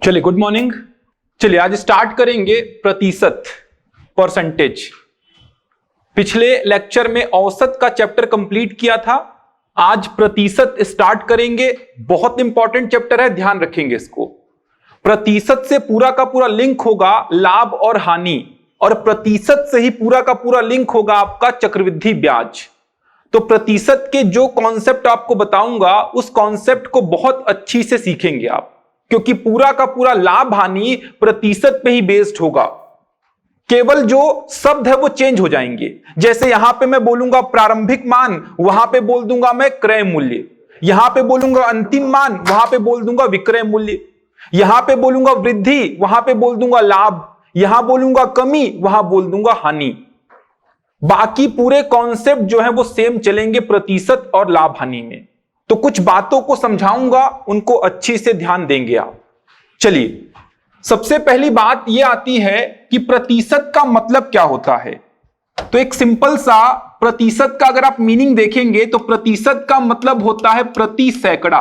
चलिए good morning. चलिए आज स्टार्ट करेंगे प्रतिशत, परसेंटेज। पिछले लेक्चर में औसत का चैप्टर कंप्लीट किया था, आज प्रतिशत स्टार्ट करेंगे। बहुत इंपॉर्टेंट चैप्टर है, ध्यान रखेंगे इसको। प्रतिशत से पूरा का पूरा लिंक होगा लाभ और हानि, और प्रतिशत से ही पूरा का पूरा लिंक होगा आपका चक्रवृद्धि ब्याज। तो प्रतिशत के जो कॉन्सेप्ट आपको बताऊंगा उस कॉन्सेप्ट को बहुत अच्छी से सीखेंगे आप, क्योंकि पूरा का पूरा लाभ हानि प्रतिशत पे ही बेस्ड होगा। केवल जो शब्द है वो चेंज हो जाएंगे। जैसे यहां पे मैं बोलूंगा प्रारंभिक मान, वहां पे बोल दूंगा मैं क्रय मूल्य। यहां पे बोलूंगा अंतिम मान, वहां पे बोल दूंगा विक्रय मूल्य। यहां पे बोलूंगा वृद्धि, वहां पे बोल दूंगा लाभ। यहां बोलूंगा कमी, वहां बोल दूंगा हानि। बाकी पूरे कॉन्सेप्ट जो है वो सेम चलेंगे प्रतिशत और लाभ हानि में। तो कुछ बातों को समझाऊंगा, उनको अच्छी से ध्यान देंगे आप। चलिए सबसे पहली बात यह आती है कि प्रतिशत का मतलब क्या होता है। तो एक सिंपल सा प्रतिशत का अगर आप मीनिंग देखेंगे तो प्रतिशत का मतलब होता है प्रति सैकड़ा।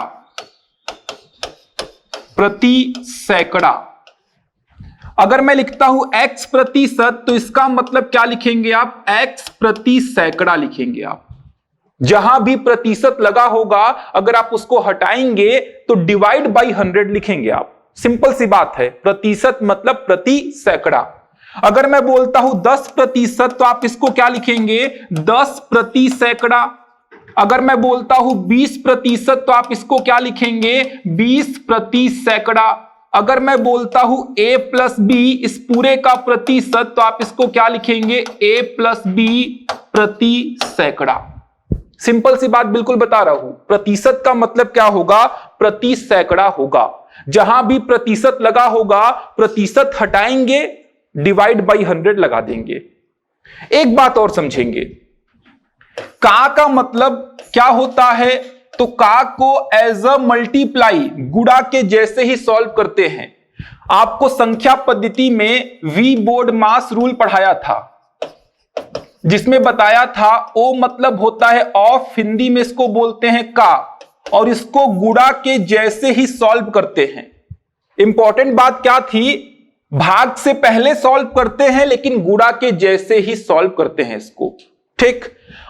प्रति सैकड़ा। अगर मैं लिखता हूं x प्रतिशत, तो इसका मतलब क्या लिखेंगे आप? x प्रति सैकड़ा लिखेंगे आप। जहां भी प्रतिशत लगा होगा अगर आप उसको हटाएंगे तो डिवाइड बाई 100 लिखेंगे आप। सिंपल सी बात है, प्रतिशत मतलब प्रति सैकड़ा। अगर मैं बोलता हूं 10%, तो आप इसको क्या लिखेंगे? 10 प्रति सैकड़ा। अगर मैं बोलता हूं 20%, तो आप इसको क्या लिखेंगे? 20 प्रति सैकड़ा। अगर मैं बोलता हूं a प्लस बी इस पूरे का प्रतिशत, तो आप इसको क्या लिखेंगे? a प्लस बी प्रति सैकड़ा। सिंपल सी बात बिल्कुल बता रहा हूं, प्रतिशत का मतलब क्या होगा? प्रति सैकड़ा होगा। जहां भी प्रतिशत लगा होगा प्रतिशत हटाएंगे, डिवाइड बाई 100 लगा देंगे। एक बात और समझेंगे, का मतलब क्या होता है? तो का को एज अ मल्टीप्लाई, गुणा के जैसे ही सॉल्व करते हैं। आपको संख्या पद्धति में वी बोर्ड मास रूल पढ़ाया था, जिसमें बताया था ओ मतलब होता है ऑफ, हिंदी में इसको बोलते हैं का, और इसको गुणा के जैसे ही सॉल्व करते हैं। इंपॉर्टेंट बात क्या थी? भाग से पहले सॉल्व करते हैं, लेकिन गुणा के जैसे ही सॉल्व करते हैं इसको। ठीक,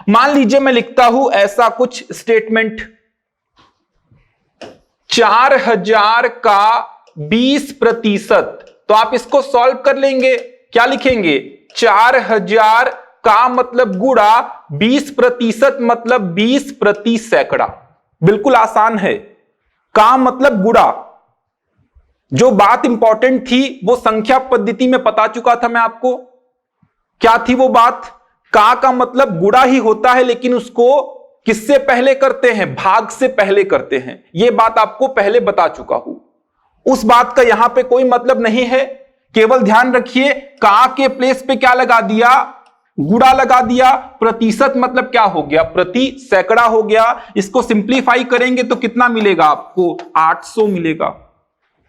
मान लीजिए मैं लिखता हूं ऐसा कुछ स्टेटमेंट, 4000 का 20%, तो आप इसको सॉल्व कर लेंगे। क्या लिखेंगे? 4000 का मतलब गुणा 20% मतलब 20 प्रति सैकड़ा। बिल्कुल आसान है। का मतलब गुणा। जो बात इंपॉर्टेंट थी वो संख्या पद्धति में बता चुका था मैं आपको। क्या थी वो बात? का मतलब गुणा ही होता है, लेकिन उसको किससे पहले करते हैं? भाग से पहले करते हैं। यह बात आपको पहले बता चुका हूं। उस बात का यहां पे कोई मतलब नहीं है। केवल ध्यान रखिए, का के प्लेस पे क्या लगा दिया? गुणा लगा दिया। प्रतिशत मतलब क्या हो गया? प्रति सैकड़ा हो गया। इसको सिंप्लीफाई करेंगे तो कितना मिलेगा आपको? 800 मिलेगा।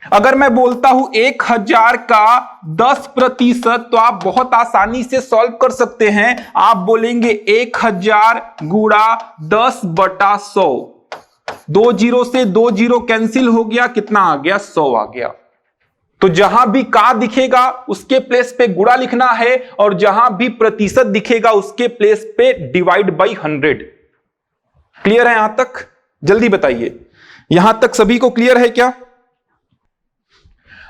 अगर मैं बोलता हूं 1000 का 10%, तो आप बहुत आसानी से सॉल्व कर सकते हैं। आप बोलेंगे 1000 गुणा 10/100। 2 जीरो से 2 जीरो कैंसिल हो गया, कितना आ गया? 100 आ गया। तो जहां भी का दिखेगा उसके प्लेस पे गुणा लिखना है, और जहां भी प्रतिशत दिखेगा उसके प्लेस पे डिवाइड बाई 100। क्लियर है यहां तक? जल्दी बताइए, यहां तक सभी को क्लियर है क्या?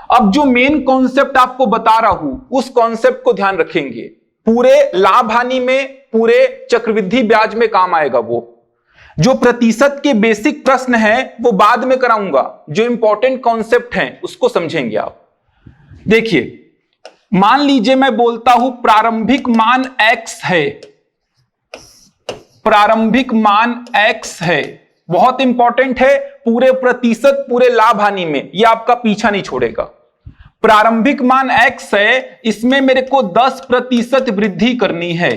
अब जो मेन कॉन्सेप्ट आपको बता रहा हूं उस कॉन्सेप्ट को ध्यान रखेंगे। पूरे लाभ हानि में, पूरे चक्रवृद्धि ब्याज में काम आएगा वो। जो प्रतिशत के बेसिक प्रश्न है वो बाद में कराऊंगा, जो इंपॉर्टेंट कॉन्सेप्ट हैं उसको समझेंगे आप। देखिए, मान लीजिए मैं बोलता हूं प्रारंभिक मान x है। प्रारंभिक मान x है, बहुत इंपॉर्टेंट है। पूरे प्रतिशत, पूरे लाभ हानि में यह आपका पीछा नहीं छोड़ेगा। प्रारंभिक मान x है, इसमें मेरे को 10% वृद्धि करनी है।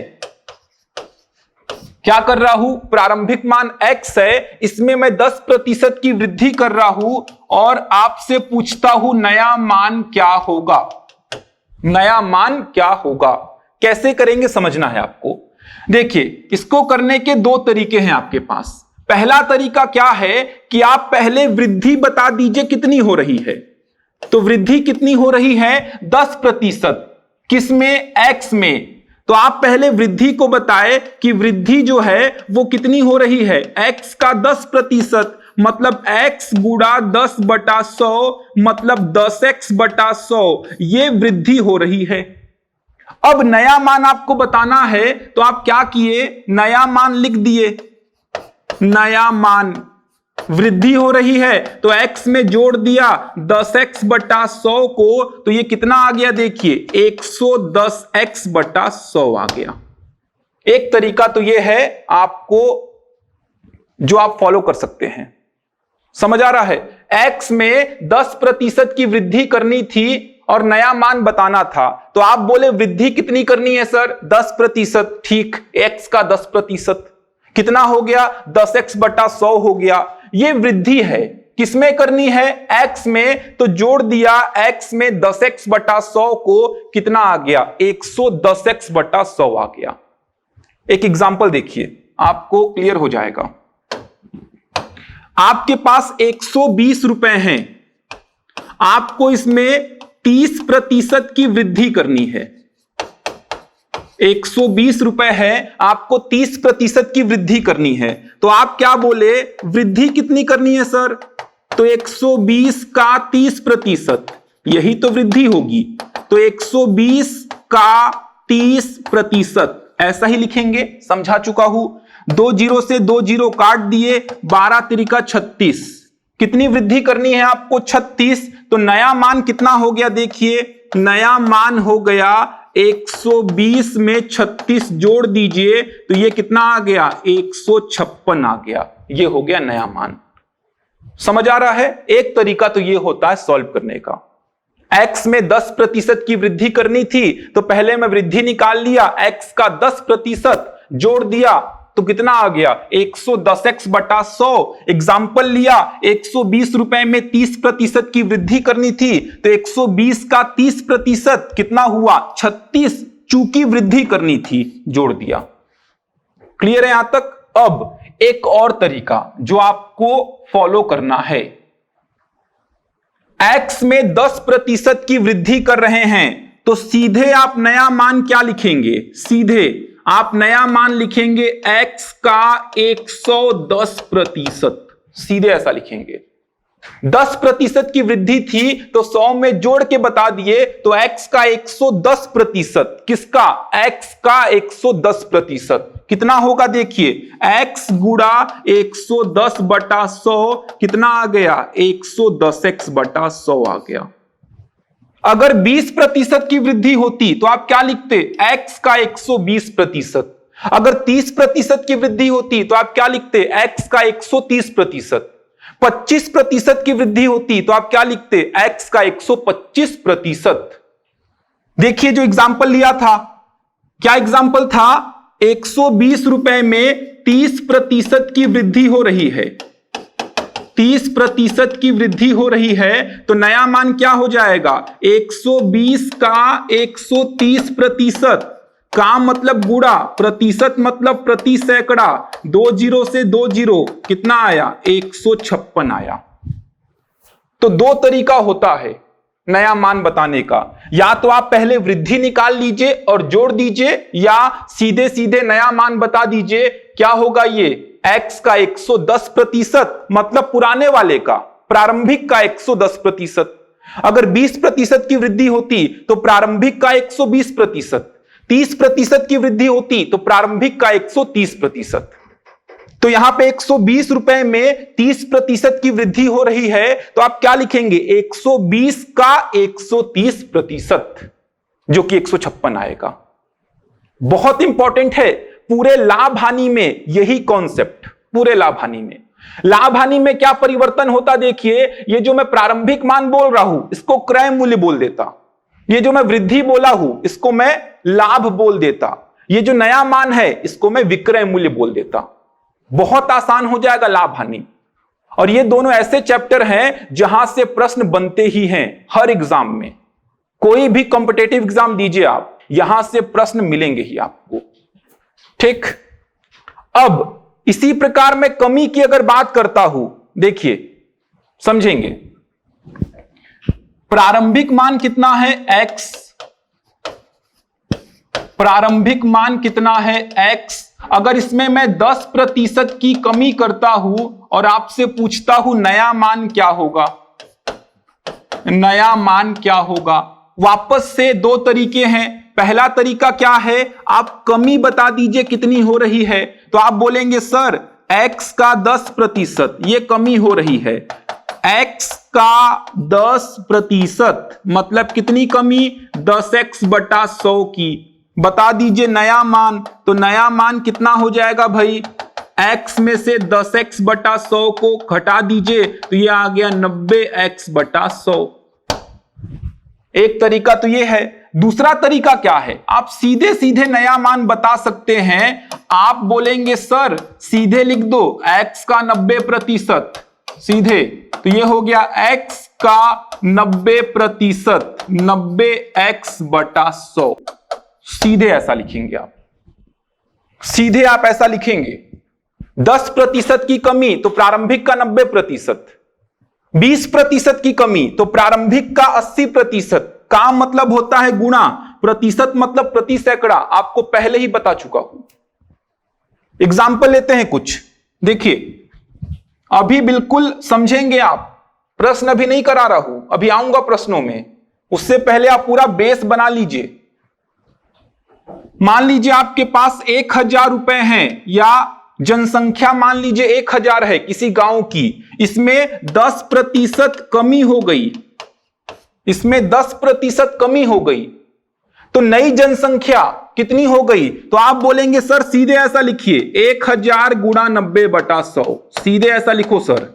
क्या कर रहा हूं? प्रारंभिक मान x है, इसमें मैं 10% की वृद्धि कर रहा हूं, और आपसे पूछता हूं नया मान क्या होगा? नया मान क्या होगा? कैसे करेंगे समझना है आपको। देखिए, इसको करने के दो तरीके हैं आपके पास। पहला तरीका क्या है कि आप पहले वृद्धि बता दीजिए कितनी हो रही है। तो वृद्धि कितनी हो रही है? 10%। किसमें? x में। तो आप पहले वृद्धि को बताएं कि वृद्धि जो है वो कितनी हो रही है। x का 10% मतलब x गुणा 10/100 मतलब 10x/100, ये वृद्धि हो रही है। अब नया मान आपको बताना है तो आप क्या किए? नया मान लिख दिए। नया मान वृद्धि हो रही है तो x में जोड़ दिया 10x/100 को, तो ये कितना आ गया? देखिए 110x/100 आ गया। एक तरीका तो ये है आपको जो आप फॉलो कर सकते हैं। समझ आ रहा है? x में 10% की वृद्धि करनी थी और नया मान बताना था, तो आप बोले वृद्धि कितनी करनी है सर? 10%। ठीक, x का 10% कितना हो गया? 10x/100 हो गया। ये वृद्धि है, किसमें करनी है? x में। तो जोड़ दिया x में 10x/100 को, कितना आ गया? 110x/100 आ गया। एक एग्जांपल देखिए, आपको क्लियर हो जाएगा। आपके पास 120 रुपए हैं, आपको इसमें 30% की वृद्धि करनी है। 120 रुपए है, आपको 30% की वृद्धि करनी है। तो आप क्या बोले? वृद्धि कितनी करनी है सर? तो 120 का 30%, यही तो वृद्धि होगी। तो 120 का 30%, ऐसा ही लिखेंगे। समझा चुका हूं। 2 जीरो से 2 जीरो काट दिए, 12 तिरिका 36। कितनी वृद्धि करनी है आपको? 36। तो नया मान कितना हो गया? देखिए नया मान हो गया 120 में 36 जोड़ दीजिए तो ये कितना आ गया? 156 आ गया। ये हो गया नया मान। समझ आ रहा है? एक तरीका तो ये होता है सॉल्व करने का। x में 10% की वृद्धि करनी थी तो पहले मैं वृद्धि निकाल लिया, x का 10% जोड़ दिया तो कितना आ गया? 110x/100। एग्जाम्पल लिया, 120 रुपए में 30% की वृद्धि करनी थी तो 120 का 30% कितना हुआ? 36। चूंकि वृद्धि करनी थी, जोड़ दिया। क्लियर है यहां तक? अब एक और तरीका जो आपको फॉलो करना है। x में 10% की वृद्धि कर रहे हैं तो सीधे आप नया मान क्या लिखेंगे? सीधे आप नया मान लिखेंगे x का 110%। सीधे ऐसा लिखेंगे। 10% की वृद्धि थी तो 100 में जोड़ के बता दिए तो x का 110%। किसका? x का 110%। कितना होगा? देखिए x गुणा 110/100 कितना आ गया? 110x/100 आ गया। अगर 20% की वृद्धि होती तो आप क्या लिखते? x का 120%। अगर 30% की वृद्धि होती तो आप क्या लिखते? x का 130%। 25% की वृद्धि होती तो आप क्या लिखते? x का 125%। देखिए जो एग्जाम्पल लिया था, क्या एग्जाम्पल था? 120 रुपए में 30% की वृद्धि हो रही है। 30% की वृद्धि हो रही है तो नया मान क्या हो जाएगा? 120 का 130%। का मतलब गुणा, प्रतिशत मतलब प्रति सैकड़ा। 2 जीरो से 2 जीरो कितना आया? 156 आया। तो दो तरीका होता है नया मान बताने का। या तो आप पहले वृद्धि निकाल लीजिए और जोड़ दीजिए, या सीधे सीधे नया मान बता दीजिए। क्या होगा ये? x का 110% मतलब पुराने वाले का, प्रारंभिक का 110%। अगर 20% की वृद्धि होती तो प्रारंभिक का 120%। 30% की वृद्धि होती तो प्रारंभिक का 130%। तो यहां पे 120 रुपए में 30% की वृद्धि हो रही है तो आप क्या लिखेंगे? 120 का 130%, जो कि 156 आएगा। बहुत इंपॉर्टेंट है पूरे लाभ हानि में यही कॉन्सेप्ट। पूरे लाभ हानि में, लाभ हानि में क्या परिवर्तन होता? देखिए ये जो मैं प्रारंभिक मान बोल रहा हूं इसको क्रय मूल्य बोल देता। ये जो मैं वृद्धि बोला हूं इसको मैं लाभ बोल देता। ये जो नया मान है इसको मैं विक्रय मूल्य बोल देता। बहुत आसान हो जाएगा लाभ हानि। और ये दोनों ऐसे चैप्टर हैं जहां से प्रश्न बनते ही हैं हर एग्जाम में। कोई भी कॉम्पिटेटिव एग्जाम दीजिए आप, यहां से प्रश्न मिलेंगे ही आपको। ठीक। अब इसी प्रकार मैं कमी की अगर बात करता हूं, देखिए समझेंगे। प्रारंभिक मान कितना है x, प्रारंभिक मान कितना है x। अगर इसमें मैं 10% की कमी करता हूं और आपसे पूछता हूं नया मान क्या होगा, नया मान क्या होगा। वापस से दो तरीके हैं। पहला तरीका क्या है, आप कमी बता दीजिए कितनी हो रही है, तो आप बोलेंगे सर x का 10%, ये कमी हो रही है। x का 10% मतलब कितनी कमी, 10x/100 की। बता दीजिए नया मान, तो नया मान कितना हो जाएगा भाई, x में से 10x/100 को घटा दीजिए तो ये आ गया 90x/100। एक तरीका तो ये है। दूसरा तरीका क्या है, आप सीधे सीधे नया मान बता सकते हैं। आप बोलेंगे सर सीधे लिख दो x का 90%, सीधे, तो ये हो गया x का 90%, 90x/100। सीधे ऐसा लिखेंगे आप, सीधे आप ऐसा लिखेंगे। 10% की कमी तो प्रारंभिक का 90%, 20% की कमी तो प्रारंभिक का 80%। का मतलब होता है गुणा, प्रतिशत मतलब प्रति सैकड़ा, आपको पहले ही बता चुका हूं। एग्जाम्पल लेते हैं कुछ, देखिए अभी बिल्कुल समझेंगे आप। प्रश्न अभी नहीं करा रहा हूं, अभी आऊंगा प्रश्नों में, उससे पहले आप पूरा बेस बना लीजिए। मान लीजिए आपके पास 1000 रुपए हैं, या जनसंख्या मान लीजिए 1000 है किसी गांव की, इसमें 10% कमी हो गई, इसमें 10% कमी हो गई, तो नई जनसंख्या कितनी हो गई। तो आप बोलेंगे सर सीधे ऐसा लिखिए 1000 गुणा 90/100, सीधे ऐसा लिखो सर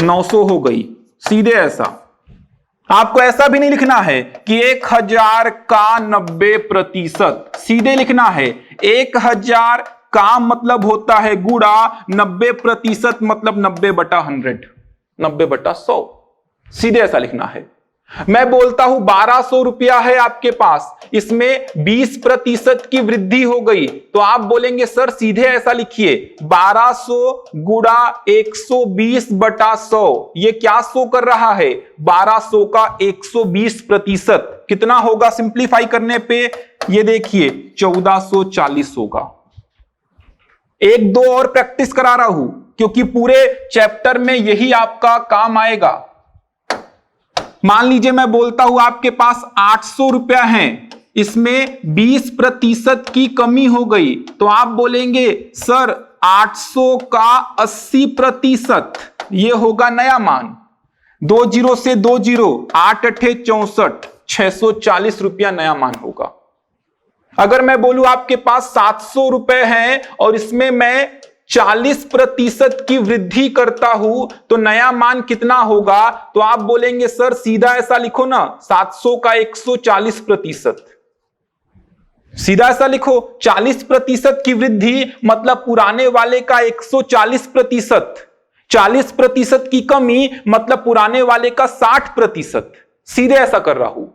900 हो गई, सीधे ऐसा। आपको ऐसा भी नहीं लिखना है कि 1000 का 90%, सीधे लिखना है 1000 का मतलब होता है गुणा 90% मतलब 90/100, 90/100, सीधे ऐसा लिखना है। मैं बोलता हूं 1200 रुपया है आपके पास, इसमें 20% की वृद्धि हो गई, तो आप बोलेंगे सर सीधे ऐसा लिखिए 1200 गुणा 120/100। ये क्या शो कर रहा है, 1200 का 120%, कितना होगा सिंप्लीफाई करने पे, ये देखिए 1440 होगा। एक दो और प्रैक्टिस करा रहा हूं क्योंकि पूरे चैप्टर में यही आपका काम आएगा। मान लीजिए मैं बोलता हूं आपके पास 800 रुपया हैं, इसमें 20% की कमी हो गई, तो आप बोलेंगे सर 800 का 80%, ये होगा नया मान। 2 जीरो से 2 जीरो, 8 अठे 64, 640 रुपया नया मान होगा। अगर मैं बोलूं आपके पास 700 रुपए हैं और इसमें मैं 40% की वृद्धि करता हूं, तो नया मान कितना होगा। तो आप बोलेंगे सर सीधा ऐसा लिखो ना 700 का 140%, सीधा ऐसा लिखो 40% की वृद्धि मतलब पुराने वाले का 140%, 40% की कमी मतलब पुराने वाले का 60%, सीधे ऐसा कर रहा हूं।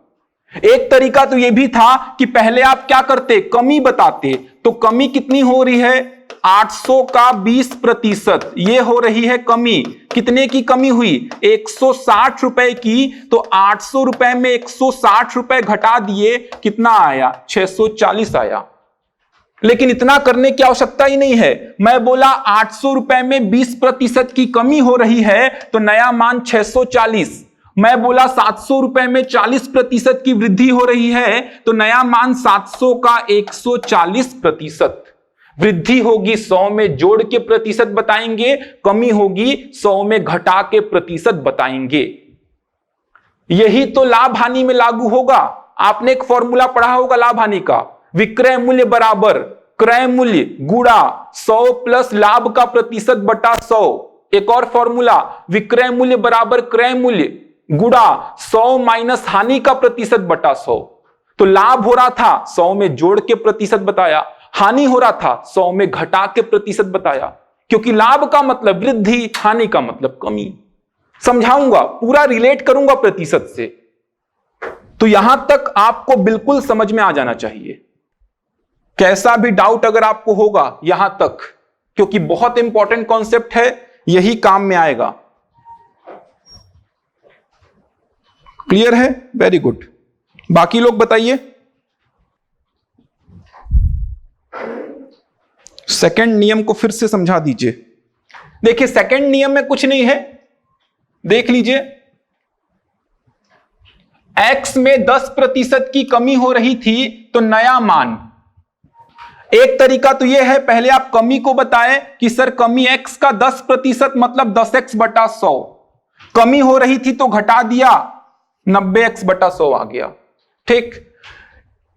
एक तरीका तो यह भी था कि पहले आप क्या करते, कमी बताते, तो कमी कितनी हो रही है 800 का 20%, ये हो रही है कमी। कितने की कमी हुई 160 रुपए की, तो 800 रुपए में 160 रुपए घटा दिए, कितना आया 640 आया। लेकिन इतना करने की आवश्यकता ही नहीं है। मैं बोला 800 रुपए में 20% की कमी हो रही है तो नया मान 640। मैं बोला 700 रुपए में 40% की वृद्धि हो रही है तो नया मान 700 का 140%। वृद्धि होगी 100 में जोड़ के प्रतिशत बताएंगे, कमी होगी 100 में घटा के प्रतिशत बताएंगे। यही तो लाभ हानि में लागू होगा। आपने एक फॉर्मूला पढ़ा होगा लाभ हानि का, विक्रय मूल्य बराबर क्रय मूल्य गुणा 100 प्लस लाभ का प्रतिशत बटा 100। एक और फॉर्मूला विक्रय मूल्य बराबर क्रय मूल्य गुणा 100 माइनस हानि का प्रतिशत बटा 100। तो लाभ हो रहा था 100 में जोड़ के प्रतिशत बताया, हानि हो रहा था 100 में घटा के प्रतिशत बताया, क्योंकि लाभ का मतलब वृद्धि, हानि का मतलब कमी। समझाऊंगा, पूरा रिलेट करूंगा प्रतिशत से। तो यहां तक आपको बिल्कुल समझ में आ जाना चाहिए। कैसा भी डाउट अगर आपको होगा यहां तक, क्योंकि बहुत इंपॉर्टेंट कॉन्सेप्ट है, यही काम में आएगा। क्लियर है? Very good. बाकी लोग बताइए। सेकंड नियम को फिर से समझा दीजिए। देखिए सेकंड नियम में कुछ नहीं है, देख लीजिए। x में 10% की कमी हो रही थी तो नया मान, एक तरीका तो यह है, पहले आप कमी को बताएं कि सर कमी x का 10% मतलब 10x बटा 100, कमी हो रही थी तो घटा दिया 90x बटा 100 आ गया। ठीक।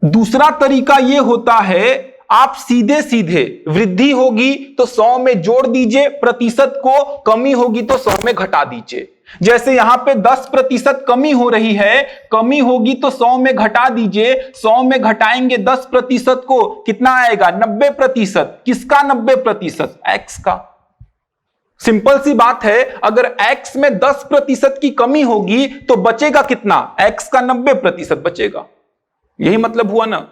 दूसरा तरीका यह होता है, आप सीधे सीधे वृद्धि होगी तो 100 में जोड़ दीजिए प्रतिशत को, कमी होगी तो 100 में घटा दीजिए। जैसे यहां पे 10% कमी हो रही है, कमी होगी तो 100 में घटा दीजिए, 100 में घटाएंगे 10% को, कितना आएगा? 90%। किसका 90%? x का। सिंपल सी बात है, अगर x में 10% की कमी होगी तो बचेगा कितना? x का 90% बचेगा। यही मतलब हुआ ना।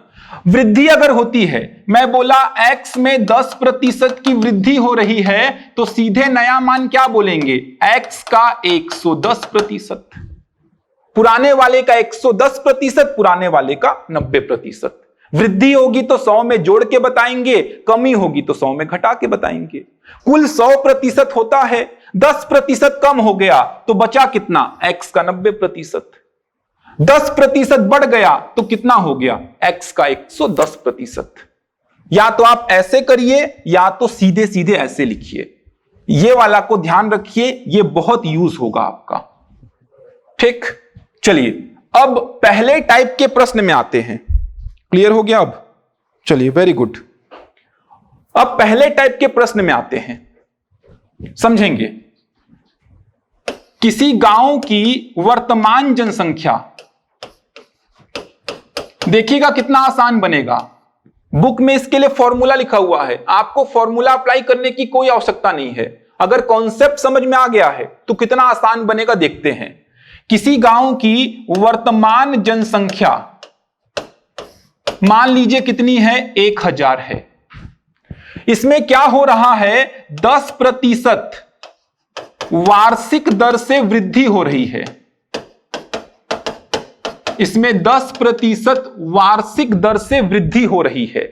वृद्धि अगर होती है, मैं बोला x में 10% की वृद्धि हो रही है तो सीधे नया मान क्या बोलेंगे? x का 110%, पुराने वाले का 110%, पुराने वाले का 90%। वृद्धि होगी तो 100 में जोड़ के बताएंगे, कमी होगी तो 100 में घटा के बताएंगे। कुल 100% होता है, 10% कम हो गया तो बचा कितना? x का 90%। 10% बढ़ गया तो कितना हो गया? x का 110%। या तो आप ऐसे करिए या तो सीधे सीधे ऐसे लिखिए, ये वाला को ध्यान रखिए, ये बहुत यूज होगा आपका। ठीक। चलिए अब पहले टाइप के प्रश्न में आते हैं। क्लियर हो गया अब? चलिए वेरी गुड। अब पहले टाइप के प्रश्न में आते हैं, समझेंगे। किसी गांव की वर्तमान जनसंख्या, देखिएगा कितना आसान बनेगा। बुक में इसके लिए फॉर्मूला लिखा हुआ है, आपको फॉर्मूला अप्लाई करने की कोई आवश्यकता नहीं है। अगर कॉन्सेप्ट समझ में आ गया है तो कितना आसान बनेगा देखते हैं। किसी गांव की वर्तमान जनसंख्या मान लीजिए कितनी है? 1000 है। इसमें क्या हो रहा है? 10% वार्षिक दर से वृद्धि हो रही है। इसमें 10% वार्षिक दर से वृद्धि हो रही है।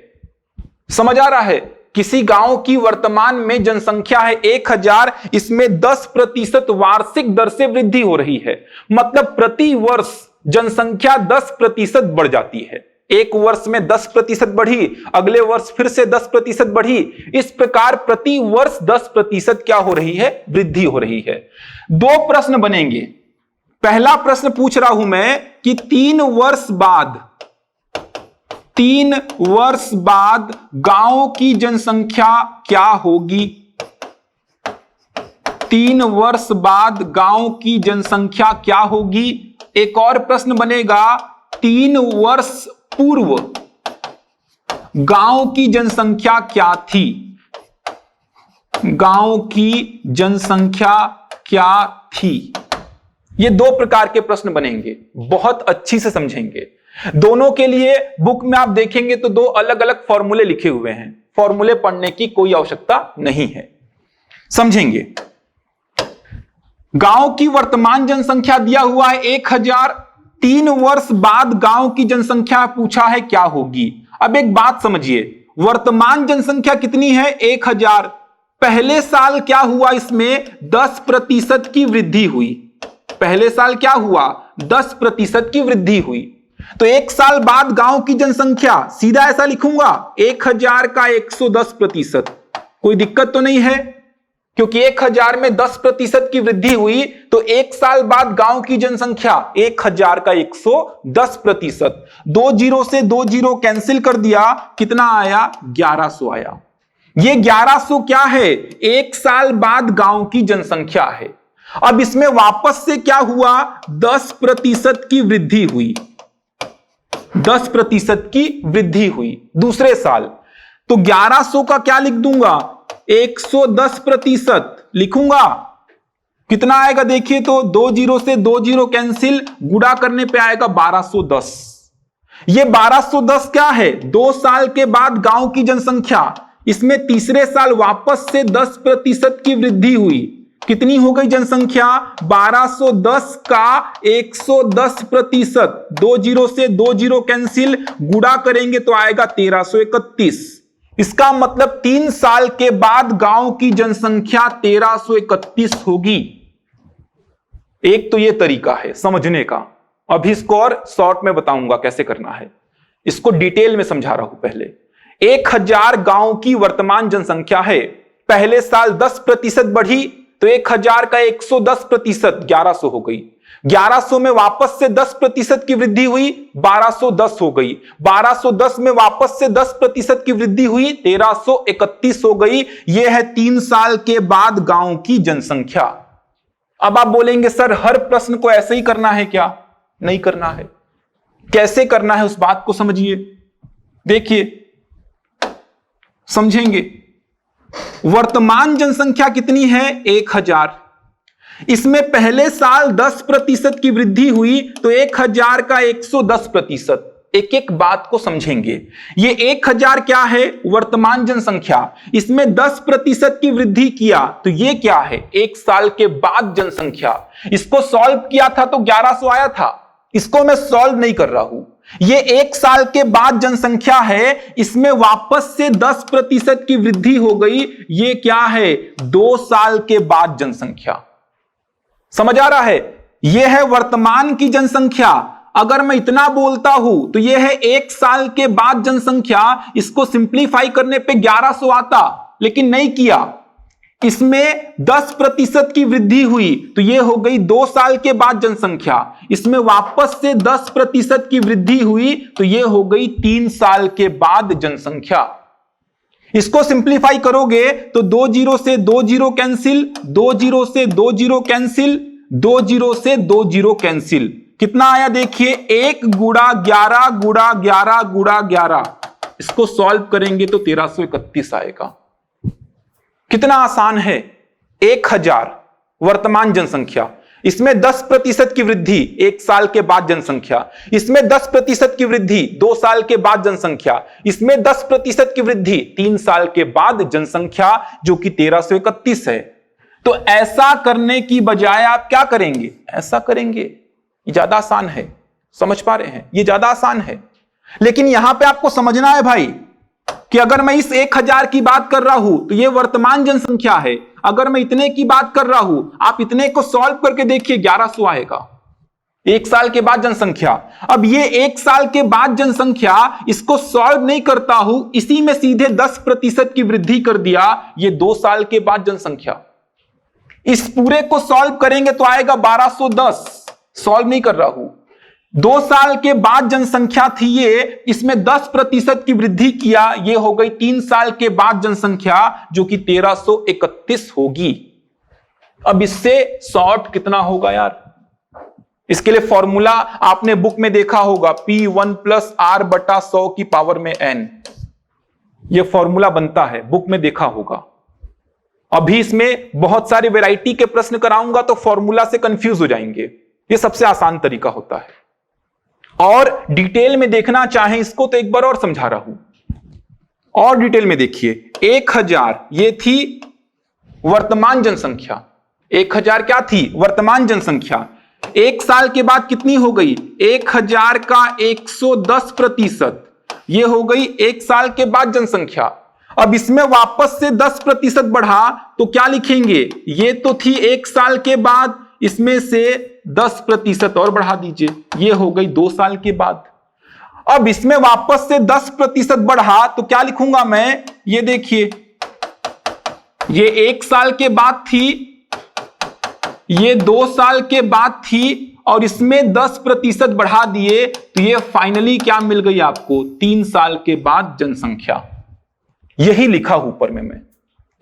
समझ आ रहा है? किसी गांव की वर्तमान में जनसंख्या है 1000, इसमें 10% वार्षिक दर से वृद्धि हो रही है। मतलब प्रति वर्ष जनसंख्या 10% बढ़ जाती है। एक वर्ष में 10% बढ़ी, अगले वर्ष फिर से 10% बढ़ी, इस प्रकार प्रति वर्ष 10% क्या हो रही है? वृद्धि हो रही है। दो प्रश्न बनेंगे। पहला प्रश्न पूछ रहा हूं मैं कि 3 वर्ष बाद गांव की जनसंख्या क्या होगी? 3 वर्ष बाद गांव की जनसंख्या क्या होगी? एक और प्रश्न बनेगा, 3 वर्ष पूर्व गांव की जनसंख्या क्या थी? गांव की जनसंख्या क्या थी? ये दो प्रकार के प्रश्न बनेंगे, बहुत अच्छी से समझेंगे। दोनों के लिए बुक में आप देखेंगे तो दो अलग अलग फॉर्मूले लिखे हुए हैं, फॉर्मूले पढ़ने की कोई आवश्यकता नहीं है। समझेंगे। गांव की वर्तमान जनसंख्या दिया हुआ है 1000, 3 वर्ष बाद गांव की जनसंख्या पूछा है क्या होगी। अब एक बात समझिए, वर्तमान जनसंख्या कितनी है? 1000। पहले साल क्या हुआ? इसमें 10% की वृद्धि हुई। पहले साल क्या हुआ? 10% की वृद्धि हुई। तो एक साल बाद गांव की जनसंख्या सीधा ऐसा लिखूंगा, 1000 का 110%। कोई दिक्कत तो नहीं है, क्योंकि 1000 में 10% की वृद्धि हुई तो एक साल बाद गांव की जनसंख्या 1000 का 110%। 2 जीरो से 2 जीरो कैंसिल कर दिया, कितना आया? 1100 आया। ये 1100 क्या है? एक साल बाद गांव की जनसंख्या है। अब इसमें वापस से क्या हुआ? 10% की वृद्धि हुई। 10% की वृद्धि हुई दूसरे साल। तो 1100 का क्या लिख दूंगा? 110% लिखूंगा। कितना आएगा देखिए तो, 2 जीरो से 2 जीरो कैंसिल, गुणा करने पे आएगा 1210। ये 1210 क्या है? 2 साल के बाद गांव की जनसंख्या, इसमें तीसरे साल वापस से 10% की वृद्धि हुई। कितनी हो गई जनसंख्या? 1210 का 110%। 2 जीरो से 2 जीरो कैंसिल, गुणा करेंगे तो आएगा 1331। इसका मतलब 3 साल के बाद गांव की जनसंख्या 1331 होगी। एक तो यह तरीका है समझने का। अभी इसको और शॉर्ट में बताऊंगा कैसे करना है, इसको डिटेल में समझा रहा हूं। पहले 1000 गांव की वर्तमान जनसंख्या है, पहले साल 10% बढ़ी तो 1000 का 110%, 1100 हो गई। 1100 में वापस से 10% की वृद्धि हुई, 1210 हो गई। 1210 में वापस से 10% की वृद्धि हुई, 1331 हो गई। यह है 3 साल के बाद गांव की जनसंख्या। अब आप बोलेंगे सर हर प्रश्न को ऐसे ही करना है क्या? नहीं करना है। कैसे करना है उस बात को समझिए। देखिए समझेंगे। वर्तमान जनसंख्या कितनी है? 1000। इसमें पहले साल 10% की वृद्धि हुई तो 1000 का 110%। एक एक बात को समझेंगे। ये 1000 क्या है? वर्तमान जनसंख्या। इसमें 10% की वृद्धि किया तो ये क्या है? 1 साल के बाद जनसंख्या। इसको सॉल्व किया था तो 1100 आया था, इसको मैं सॉल्व नहीं कर रहा हूं। ये 1 साल के बाद जनसंख्या है, इसमें वापस से 10% की वृद्धि हो गई। ये क्या है? 2 साल के बाद जनसंख्या। समझ आ रहा है? यह है वर्तमान की जनसंख्या। अगर मैं इतना बोलता हूं तो यह है 1 साल के बाद जनसंख्या। इसको सिंप्लीफाई करने पे 1100 आता, लेकिन नहीं किया। इसमें 10% की वृद्धि हुई तो यह हो गई 2 साल के बाद जनसंख्या। इसमें वापस से 10% की वृद्धि हुई तो यह हो गई 3 साल के बाद जनसंख्या। इसको सिंप्लीफाई करोगे तो 2 जीरो से 2 जीरो कैंसिल, 2 जीरो से 2 जीरो कैंसिल, 2 जीरो से 2 जीरो कैंसिल। कितना आया देखिए? 1 गुणा 11 गुणा 11 गुणा 11। इसको सॉल्व करेंगे तो 1331 आएगा। कितना आसान है। 1000 वर्तमान जनसंख्या, इसमें 10% की वृद्धि 1 साल के बाद जनसंख्या, इसमें 10% की वृद्धि 2 साल के बाद जनसंख्या, इसमें 10% की वृद्धि 3 साल के बाद जनसंख्या, जो कि 1331 है। तो ऐसा करने की बजाय आप क्या करेंगे? ऐसा करेंगे। ये ज्यादा आसान है। समझ पा रहे हैं? ये ज्यादा आसान है। लेकिन यहां पे आपको समझना है भाई कि अगर मैं इस 1000 की बात कर रहा हूं तो यह वर्तमान जनसंख्या है। अगर मैं इतने की बात कर रहा हूं, आप इतने को सॉल्व करके देखिए 1100 आएगा। 1 साल के बाद जनसंख्या। अब ये 1 साल के बाद जनसंख्या, इसको सॉल्व नहीं करता हूं, इसी में सीधे 10% की वृद्धि कर दिया। ये 2 साल के बाद जनसंख्या। इस पूरे को सॉल्व करेंगे तो आएगा 1210। सॉल्व नहीं कर रहा हूं। 2 साल के बाद जनसंख्या थी ये, इसमें 10% की वृद्धि किया, ये हो गई 3 साल के बाद जनसंख्या, जो कि 1331 होगी। अब इससे शॉर्ट कितना होगा यार? इसके लिए फॉर्मूला आपने बुक में देखा होगा, P1 + R बटा 100 की पावर में n। ये फॉर्मूला बनता है, बुक में देखा होगा। अभी इसमें बहुत सारी वैरायटी के प्रश्न कराऊंगा तो फॉर्मूला से कंफ्यूज हो जाएंगे। ये सबसे आसान तरीका होता है। और डिटेल में देखना चाहें इसको तो एक बार और समझा रहा हूं, और डिटेल में देखिए। 1000 ये थी वर्तमान जनसंख्या। 1000 क्या थी? वर्तमान जनसंख्या। 1 साल के बाद कितनी हो गई? 1000 का 110%। ये हो गई 1 साल के बाद जनसंख्या। अब इसमें वापस से 10% बढ़ा तो क्या लिखेंगे? ये तो थी 1 साल के बाद, इसमें से 10% और बढ़ा दीजिए, ये हो गई 2 साल के बाद। अब इसमें वापस से 10% बढ़ा तो क्या लिखूंगा मैं? ये देखिए, ये 1 साल के बाद थी, ये 2 साल के बाद थी, और इसमें 10% बढ़ा दिए तो ये फाइनली क्या मिल गई आपको? 3 साल के बाद जनसंख्या। यही लिखा ऊपर में मैं।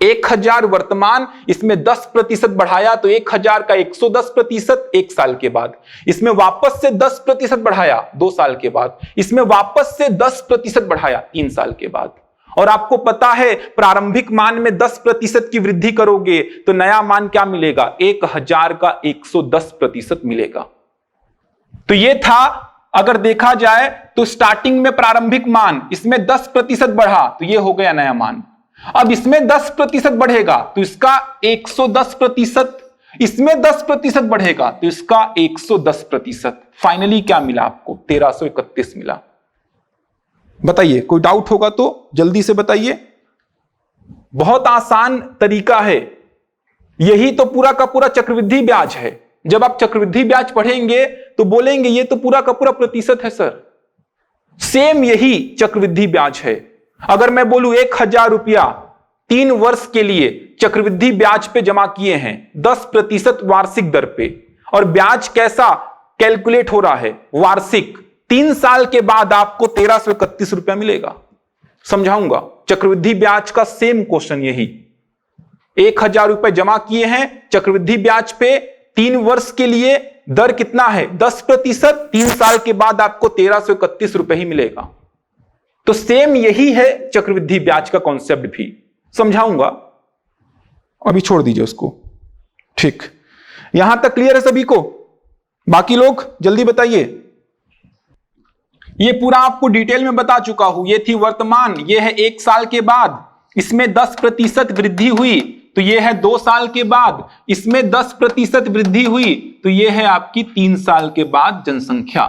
1000 वर्तमान, इसमें 10% बढ़ाया तो 1000 का 110% 1 साल के बाद, इसमें वापस से 10% बढ़ाया 2 साल के बाद, इसमें वापस से 10% बढ़ाया 3 साल के बाद। और आपको पता है प्रारंभिक मान में 10% की वृद्धि करोगे तो नया मान क्या मिलेगा? 1000 का 110% मिलेगा। तो ये था अगर देखा जाए तो स्टार्टिंग में प्रारंभिक मान इसमें 10% बढ़ा तो ये हो गया नया मान। अब इसमें 10% बढ़ेगा तो इसका 110%, इसमें 10% बढ़ेगा तो इसका 110%। फाइनली क्या मिला आपको? 1331 मिला। बताइए, कोई डाउट होगा तो जल्दी से बताइए। बहुत आसान तरीका है, यही तो पूरा का पूरा चक्रवृद्धि ब्याज है। जब आप चक्रवृद्धि ब्याज पढ़ेंगे तो बोलेंगे ये तो पूरा का पूरा प्रतिशत है सर। सेम यही चक्रवृद्धि ब्याज है। अगर मैं बोलूं 1000 रुपया 3 वर्ष के लिए चक्रवृद्धि ब्याज पे जमा किए हैं 10% वार्षिक दर पे, और ब्याज कैसा कैलकुलेट हो रहा है? वार्षिक। 3 साल के बाद आपको 1331 रुपया मिलेगा। समझाऊंगा। चक्रवृद्धि ब्याज का सेम क्वेश्चन यही। 1000 रुपए जमा किए हैं चक्रवृद्धि ब्याज पे, 3 वर्ष के लिए दर कितना है? 10%। 3 साल के बाद आपको 1331 रुपए ही मिलेगा। तो सेम यही है चक्रवृद्धि ब्याज का कॉन्सेप्ट भी। समझाऊंगा, अभी छोड़ दीजिए उसको। ठीक, यहां तक क्लियर है सभी को? बाकी लोग जल्दी बताइए। ये पूरा आपको डिटेल में बता चुका हूं। ये थी वर्तमान, ये है 1 साल के बाद, इसमें 10% वृद्धि हुई तो ये है 2 साल के बाद, इसमें 10% वृद्धि हुई तो ये है आपकी 3 साल के बाद जनसंख्या।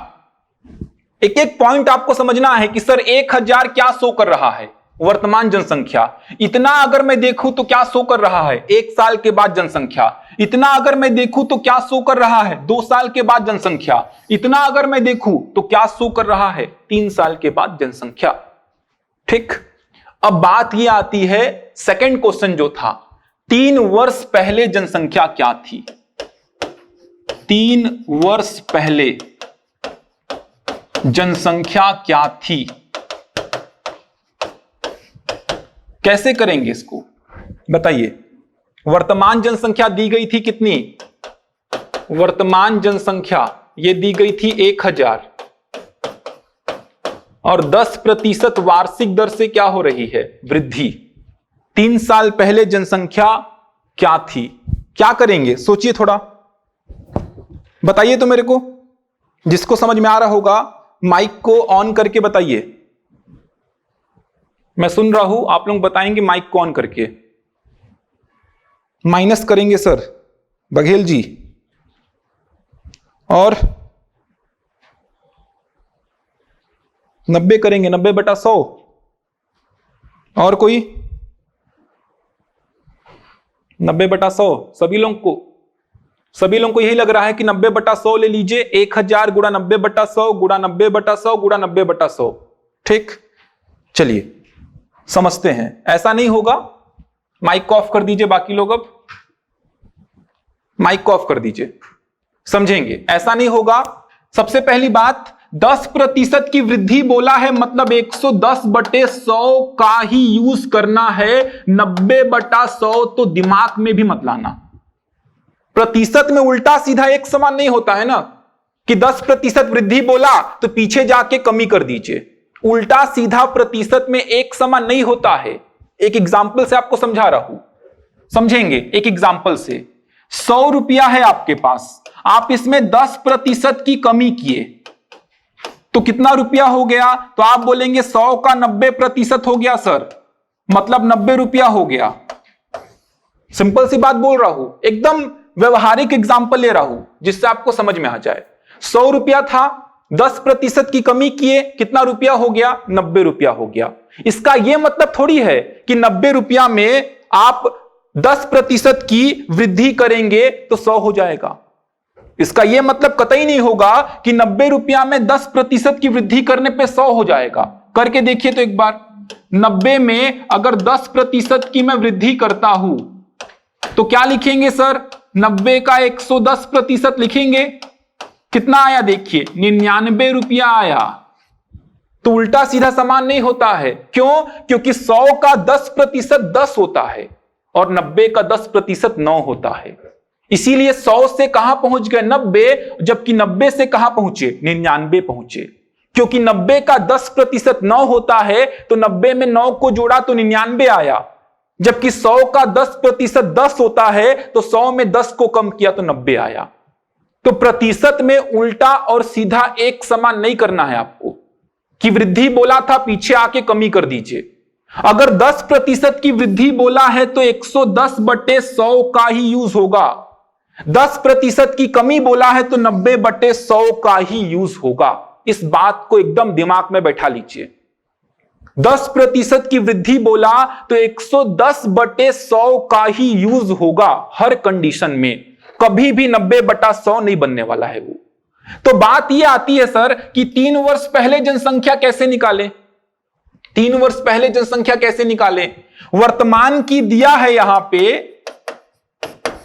एक एक पॉइंट आपको समझना है कि सर 1000 क्या शो कर रहा है? वर्तमान जनसंख्या। इतना अगर मैं देखूं तो क्या शो कर रहा है? 1 साल के बाद जनसंख्या। इतना अगर मैं देखूं तो क्या शो कर रहा है? 2 साल के बाद जनसंख्या। इतना अगर मैं देखूं तो क्या शो कर रहा है? 3 साल के बाद जनसंख्या। ठीक, अब बात यह आती है, सेकंड क्वेश्चन जो था, 3 वर्ष पहले जनसंख्या क्या थी? 3 वर्ष पहले जनसंख्या क्या थी? कैसे करेंगे इसको बताइए। वर्तमान जनसंख्या दी गई थी कितनी? वर्तमान जनसंख्या ये दी गई थी 1000, और 10% वार्षिक दर से क्या हो रही है? वृद्धि। 3 साल पहले जनसंख्या क्या थी? क्या करेंगे सोचिए थोड़ा, बताइए तो मेरे को। जिसको समझ में आ रहा होगा माइक को ऑन करके बताइए। मैं सुन रहा हूं, आप लोग बताएंगे माइक को ऑन करके। माइनस करेंगे सर बघेल जी, और 90 करेंगे, 90/100। और कोई? 90/100 सभी लोगों को यही लग रहा है कि 90/100 ले लीजिए। 1000 गुणा 90/100 गुणा 90/100 गुणा 90/100। ठीक, चलिए समझते हैं। ऐसा नहीं होगा। माइक को ऑफ कर दीजिए बाकी लोग, अब माइक को ऑफ कर दीजिए, समझेंगे। ऐसा नहीं होगा। सबसे पहली बात, 10% की वृद्धि बोला है, मतलब 110/100 का ही यूज करना है। 90/100 तो दिमाग में भी मत लाना। प्रतिशत में उल्टा सीधा एक समान नहीं होता है ना, कि 10% वृद्धि बोला तो पीछे जाके कमी कर दीजिए। उल्टा सीधा प्रतिशत में एक समान नहीं होता है। एक एग्जाम्पल से आपको समझा रहा हूं, समझेंगे। एक एग्जाम्पल से, 100 रुपया है आपके पास, आप इसमें 10% की कमी किए तो कितना रुपया हो गया? तो आप बोलेंगे 100 का 90% हो गया सर, मतलब 90 रुपया हो गया। सिंपल सी बात बोल रहा हूं, एकदम व्यवहारिक एग्जाम्पल ले रहा हूं जिससे आपको समझ में आ जाए। 100 रुपया था, 10% की कमी किए, कितना रुपया हो गया? 90 रुपया हो गया। इसका यह मतलब थोड़ी है कि 90 रुपया में आप 10% की वृद्धि करेंगे तो 100 हो जाएगा। इसका यह मतलब कतई नहीं होगा कि 90 रुपया में 10% की वृद्धि करने पे 100 हो जाएगा। करके देखिए तो एक बार। 90 में अगर 10% की मैं वृद्धि करता हूं तो क्या लिखेंगे सर? 90 का 110% लिखेंगे। कितना आया देखिए? 99 रुपया आया। तो उल्टा सीधा समान नहीं होता है। क्यों? क्योंकि 100 का 10% 10 होता है और 90 का 10% 9 होता है। इसीलिए 100 से कहां पहुंच गए? 90, जबकि 90 से कहां पहुंचे? 99 पहुंचे। क्योंकि 90 का 10% 9 होता है, तो 90 में 9 को जोड़ा तो 99 आया। जबकि 100 का 10% 10 होता है, तो 100 में 10 को कम किया तो 90 आया। तो प्रतिशत में उल्टा और सीधा एक समान नहीं करना है आपको कि वृद्धि बोला था पीछे आके कमी कर दीजिए। अगर 10% की वृद्धि बोला है तो 110/100 का ही यूज होगा। 10% की कमी बोला है तो 90/100 का ही यूज होगा। इस बात को एकदम दिमाग में बैठा लीजिए। 10% की वृद्धि बोला तो 110/100 का ही यूज होगा हर कंडीशन में, कभी भी 90/100 नहीं बनने वाला है वो। तो बात यह आती है सर कि 3 वर्ष पहले जनसंख्या कैसे निकालें? 3 वर्ष पहले जनसंख्या कैसे निकालें? वर्तमान की दिया है यहां पे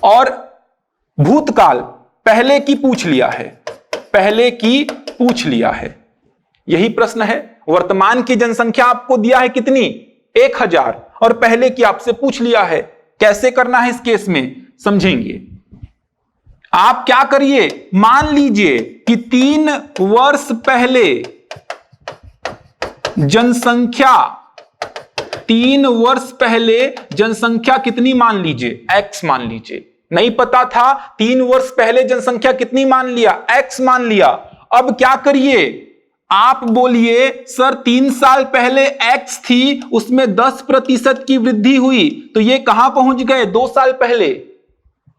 और भूतकाल पहले की पूछ लिया है, पहले की पूछ लिया है। यही प्रश्न है। वर्तमान की जनसंख्या आपको दिया है कितनी? 1000 और पहले की आपसे पूछ लिया है। कैसे करना है इस केस में समझेंगे। आप क्या करिए, मान लीजिए कि 3 वर्ष पहले जनसंख्या, 3 वर्ष पहले जनसंख्या कितनी मान लीजिए? x मान लीजिए। नहीं पता था, 3 वर्ष पहले जनसंख्या कितनी मान लिया? x मान लिया। अब क्या करिए, आप बोलिए सर 3 साल पहले x थी, उसमें 10% की वृद्धि हुई, तो ये कहां पहुंच गए? 2 साल पहले।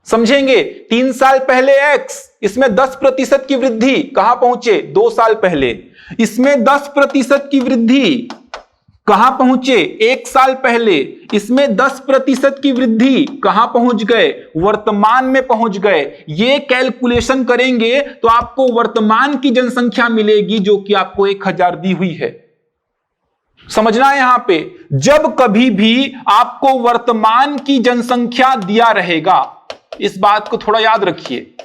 समझेंगे, 3 साल पहले x, इसमें 10% की वृद्धि, कहां पहुंचे? 2 साल पहले। इसमें 10% की वृद्धि कहां पहुंचे? 1 साल पहले। इसमें 10% की वृद्धि कहां पहुंच गए? वर्तमान में पहुंच गए। ये कैलकुलेशन करेंगे तो आपको वर्तमान की जनसंख्या मिलेगी जो कि आपको 1000 दी हुई है। समझना है यहां पे, जब कभी भी आपको वर्तमान की जनसंख्या दिया रहेगा, इस बात को थोड़ा याद रखिए,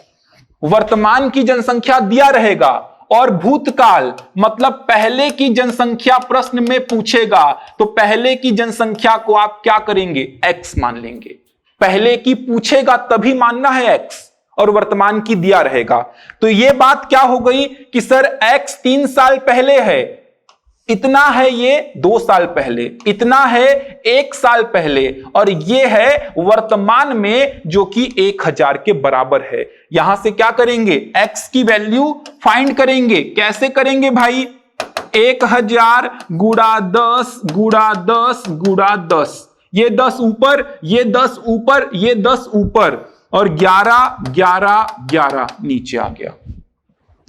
वर्तमान की जनसंख्या दिया रहेगा और भूतकाल मतलब पहले की जनसंख्या प्रश्न में पूछेगा, तो पहले की जनसंख्या को आप क्या करेंगे? x मान लेंगे। पहले की पूछेगा तभी मानना है x, और वर्तमान की दिया रहेगा। तो यह बात क्या हो गई कि सर x 3 साल पहले है, इतना है ये 2 साल पहले, इतना है 1 साल पहले, और ये है वर्तमान में जो कि 1000 के बराबर है। यहां से क्या करेंगे? x की वैल्यू फाइंड करेंगे। कैसे करेंगे भाई? 1000 गुणा 10 गुणा 10 गुणा 10, ये 10 ऊपर, ये 10 ऊपर, ये 10 ऊपर, और 11 11 11 नीचे आ गया।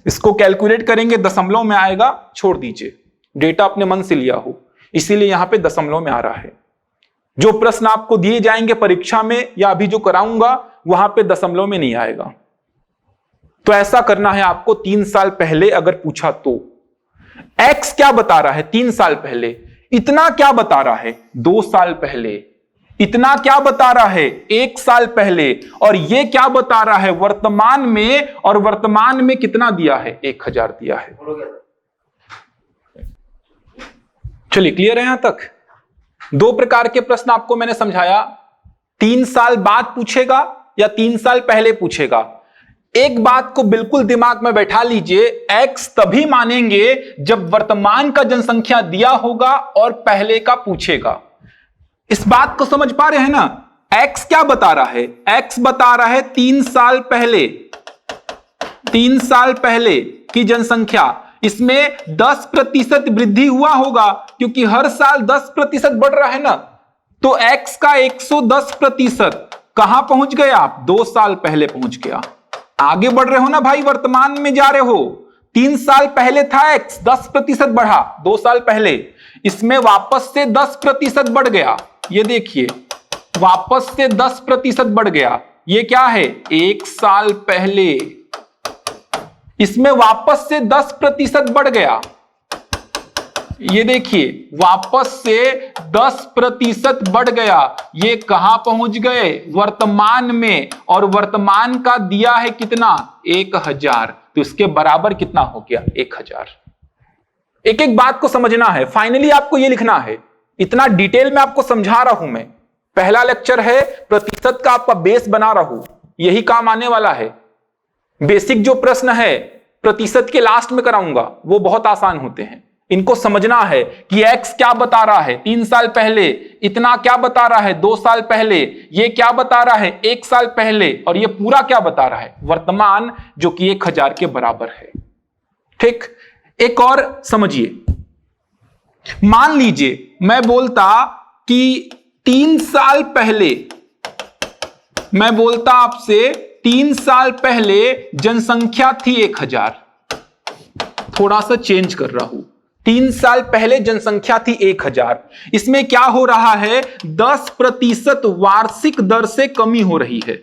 इसको कैलकुलेट करेंगे, दशमलव में आएगा, छोड़ दीजिए, डेटा अपने मन से लिया हो, इसीलिए यहां पे दशमलव में आ रहा है। जो प्रश्न आपको दिए जाएंगे परीक्षा में या अभी जो कराऊंगा वहां पे दशमलव में नहीं आएगा। तो ऐसा करना है आपको। 3 साल पहले अगर पूछा तो x क्या बता रहा है? 3 साल पहले। इतना क्या बता रहा है? 2 साल पहले। इतना क्या बता रहा है? 1 साल पहले। और ये क्या बता रहा है? वर्तमान में, और वर्तमान में कितना दिया है? 1000 दिया है। चलिए, क्लियर है यहां तक? 2 प्रकार के प्रश्न आपको मैंने समझाया। 3 साल बाद पूछेगा या 3 साल पहले पूछेगा। एक बात को बिल्कुल दिमाग में बैठा लीजिए, x तभी मानेंगे जब वर्तमान का जनसंख्या दिया होगा और पहले का पूछेगा। इस बात को समझ पा रहे हैं ना? x क्या बता रहा है? x बता रहा है 3 साल पहले, 3 साल पहले की जनसंख्या, इसमें 10% वृद्धि हुआ होगा क्योंकि हर साल 10% बढ़ रहा है ना। तो x का 110% कहां पहुंच गए आप? 2 साल पहले पहुंच गया। आगे बढ़ रहे हो ना भाई, वर्तमान में जा रहे हो। 3 साल पहले था x, 10% बढ़ा 2 साल पहले, इसमें वापस से 10% बढ़ गया। ये देखिए, वापस से 10% बढ़ गया। ये क्या है? 1 साल पहले, इसमें वापस से 10% बढ़ गया। ये देखिए, वापस से 10% बढ़ गया। ये कहां पहुंच गए? वर्तमान में, और वर्तमान का दिया है कितना? 1000, तो इसके बराबर कितना हो गया? 1000। एक एक बात को समझना है। फाइनली आपको ये लिखना है। इतना डिटेल में आपको समझा रहा हूं मैं। पहला लेक्चर है, प्रतिशत का आपका बेस बना रहा हूं, यही काम आने वाला है। बेसिक जो प्रश्न है प्रतिशत के लास्ट में कराऊंगा, वो बहुत आसान होते हैं। इनको समझना है कि x क्या बता रहा है 3 साल पहले, इतना क्या बता रहा है 2 साल पहले, ये क्या बता रहा है 1 साल पहले, और ये पूरा क्या बता रहा है वर्तमान, जो कि 1000 के बराबर है। ठीक, एक और समझिए, मान लीजिए मैं बोलता कि 3 साल पहले, मैं बोलता आपसे 3 साल पहले जनसंख्या थी 1000, थोड़ा सा चेंज कर रहा हूं, 3 साल पहले जनसंख्या थी 1000, इसमें क्या हो रहा है 10% वार्षिक दर से कमी हो रही है,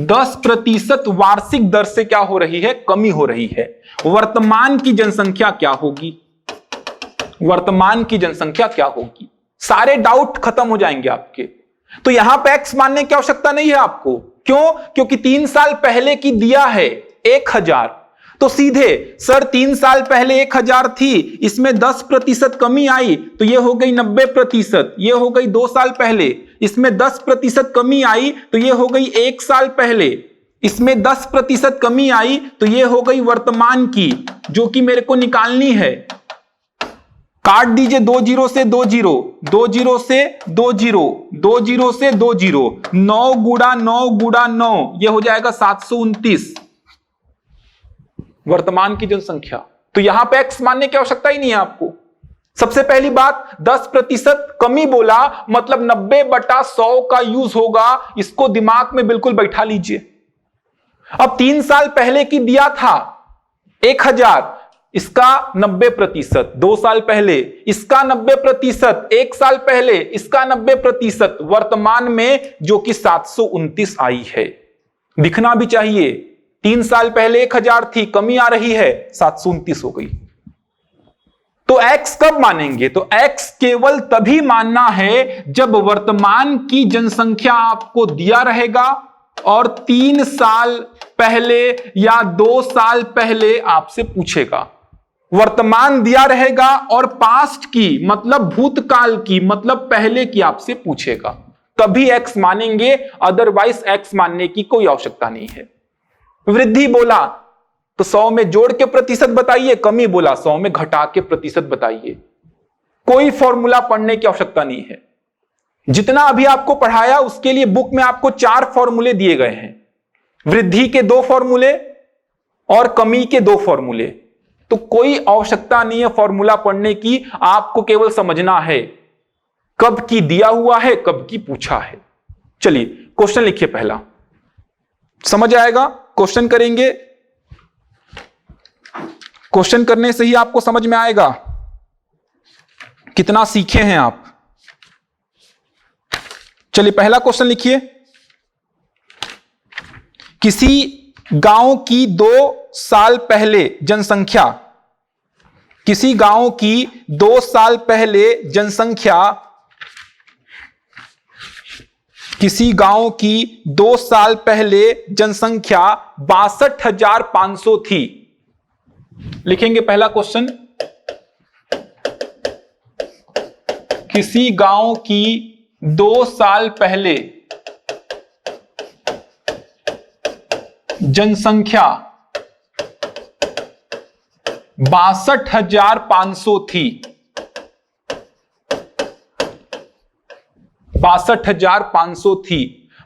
10% वार्षिक दर से क्या हो रही है, कमी हो रही है। वर्तमान की जनसंख्या क्या होगी, वर्तमान की जनसंख्या क्या होगी, सारे डाउट खत्म हो जाएंगे आपके। तो यहां पे x मानने की आवश्यकता नहीं है आपको, क्यों, क्योंकि 3 साल पहले की दिया है 1000, तो सीधे सर 3 साल पहले 1000 थी, इसमें 10% कमी आई तो ये हो गई 90%, ये हो गई 2 साल पहले, इसमें 10% कमी आई तो ये हो गई 1 साल पहले, इसमें 10% कमी आई तो ये हो गई वर्तमान की, जो कि मेरे को निकालनी है। काट दीजिए 2 जीरो से 2 जीरो, 2 जीरो से 2 जीरो, 2 जीरो से 2 जीरो, 9 गुड़ा 9 गुड़ा 9, यह हो जाएगा 729 वर्तमान की जनसंख्या। तो यहां पे x मानने की आवश्यकता ही नहीं है आपको। सबसे पहली बात 10% कमी बोला, मतलब 90/100 का यूज होगा, इसको दिमाग में बिल्कुल बैठा लीजिए। अब 3 साल पहले की दिया था 1000, इसका 90%, 2 साल पहले इसका 90%, 1 साल पहले इसका 90%, वर्तमान में जो कि 729 आई है। दिखना भी चाहिए, 3 साल पहले 1000 थी, कमी आ रही है 729 हो गई। तो x कब मानेंगे, तो x केवल तभी मानना है जब वर्तमान की जनसंख्या आपको दिया रहेगा और 3 साल पहले या 2 साल पहले आपसे पूछेगा। वर्तमान दिया रहेगा और पास्ट की मतलब भूतकाल की मतलब पहले की आपसे पूछेगा, तभी x मानेंगे, अदरवाइज x मानने की कोई आवश्यकता नहीं है। वृद्धि बोला तो 100 में जोड़ के प्रतिशत बताइए, कमी बोला 100 में घटा के प्रतिशत बताइए। कोई फॉर्मूला पढ़ने की आवश्यकता नहीं है। जितना अभी आपको पढ़ाया उसके लिए बुक में आपको 4 फॉर्मूले दिए गए हैं, वृद्धि के 2 फॉर्मूले और कमी के 2 फॉर्मूले। तो कोई आवश्यकता नहीं है फॉर्मूला पढ़ने की, आपको केवल समझना है कब की दिया हुआ है, कब की पूछा है। चलिए क्वेश्चन लिखिए, पहला समझ आएगा, क्वेश्चन करेंगे, क्वेश्चन करने से ही आपको समझ में आएगा कितना सीखे हैं आप। चलिए पहला क्वेश्चन लिखिए, किसी गांव की 2 साल पहले जनसंख्या, किसी गांव की 2 साल पहले जनसंख्या, किसी गांव की 2 साल पहले जनसंख्या 62,500 थी। लिखेंगे पहला क्वेश्चन, किसी गांव की 2 साल पहले जनसंख्या 62,500 थी, 62,500 थी।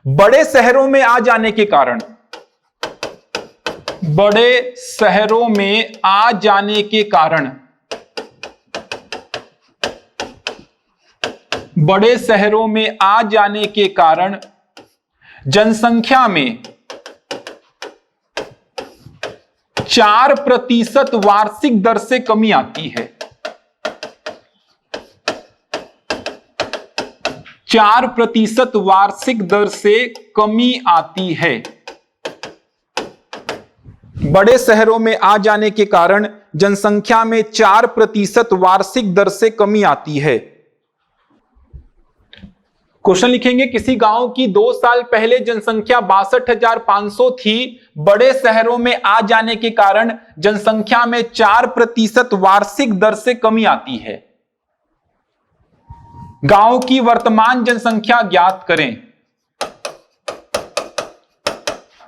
बड़े शहरों में आ जाने के कारण, बड़े शहरों में आ जाने के कारण, बड़े शहरों में आ जाने के कारण जनसंख्या में 4% वार्षिक दर से कमी आती है, 4% वार्षिक दर से कमी आती है। बड़े शहरों में आ जाने के कारण जनसंख्या में 4% वार्षिक दर से कमी आती है। क्वेश्चन लिखेंगे, किसी गांव की 2 साल पहले जनसंख्या 62,500 थी, बड़े शहरों में आ जाने के कारण जनसंख्या में 4% वार्षिक दर से कमी आती है। गांव की वर्तमान जनसंख्या ज्ञात करें।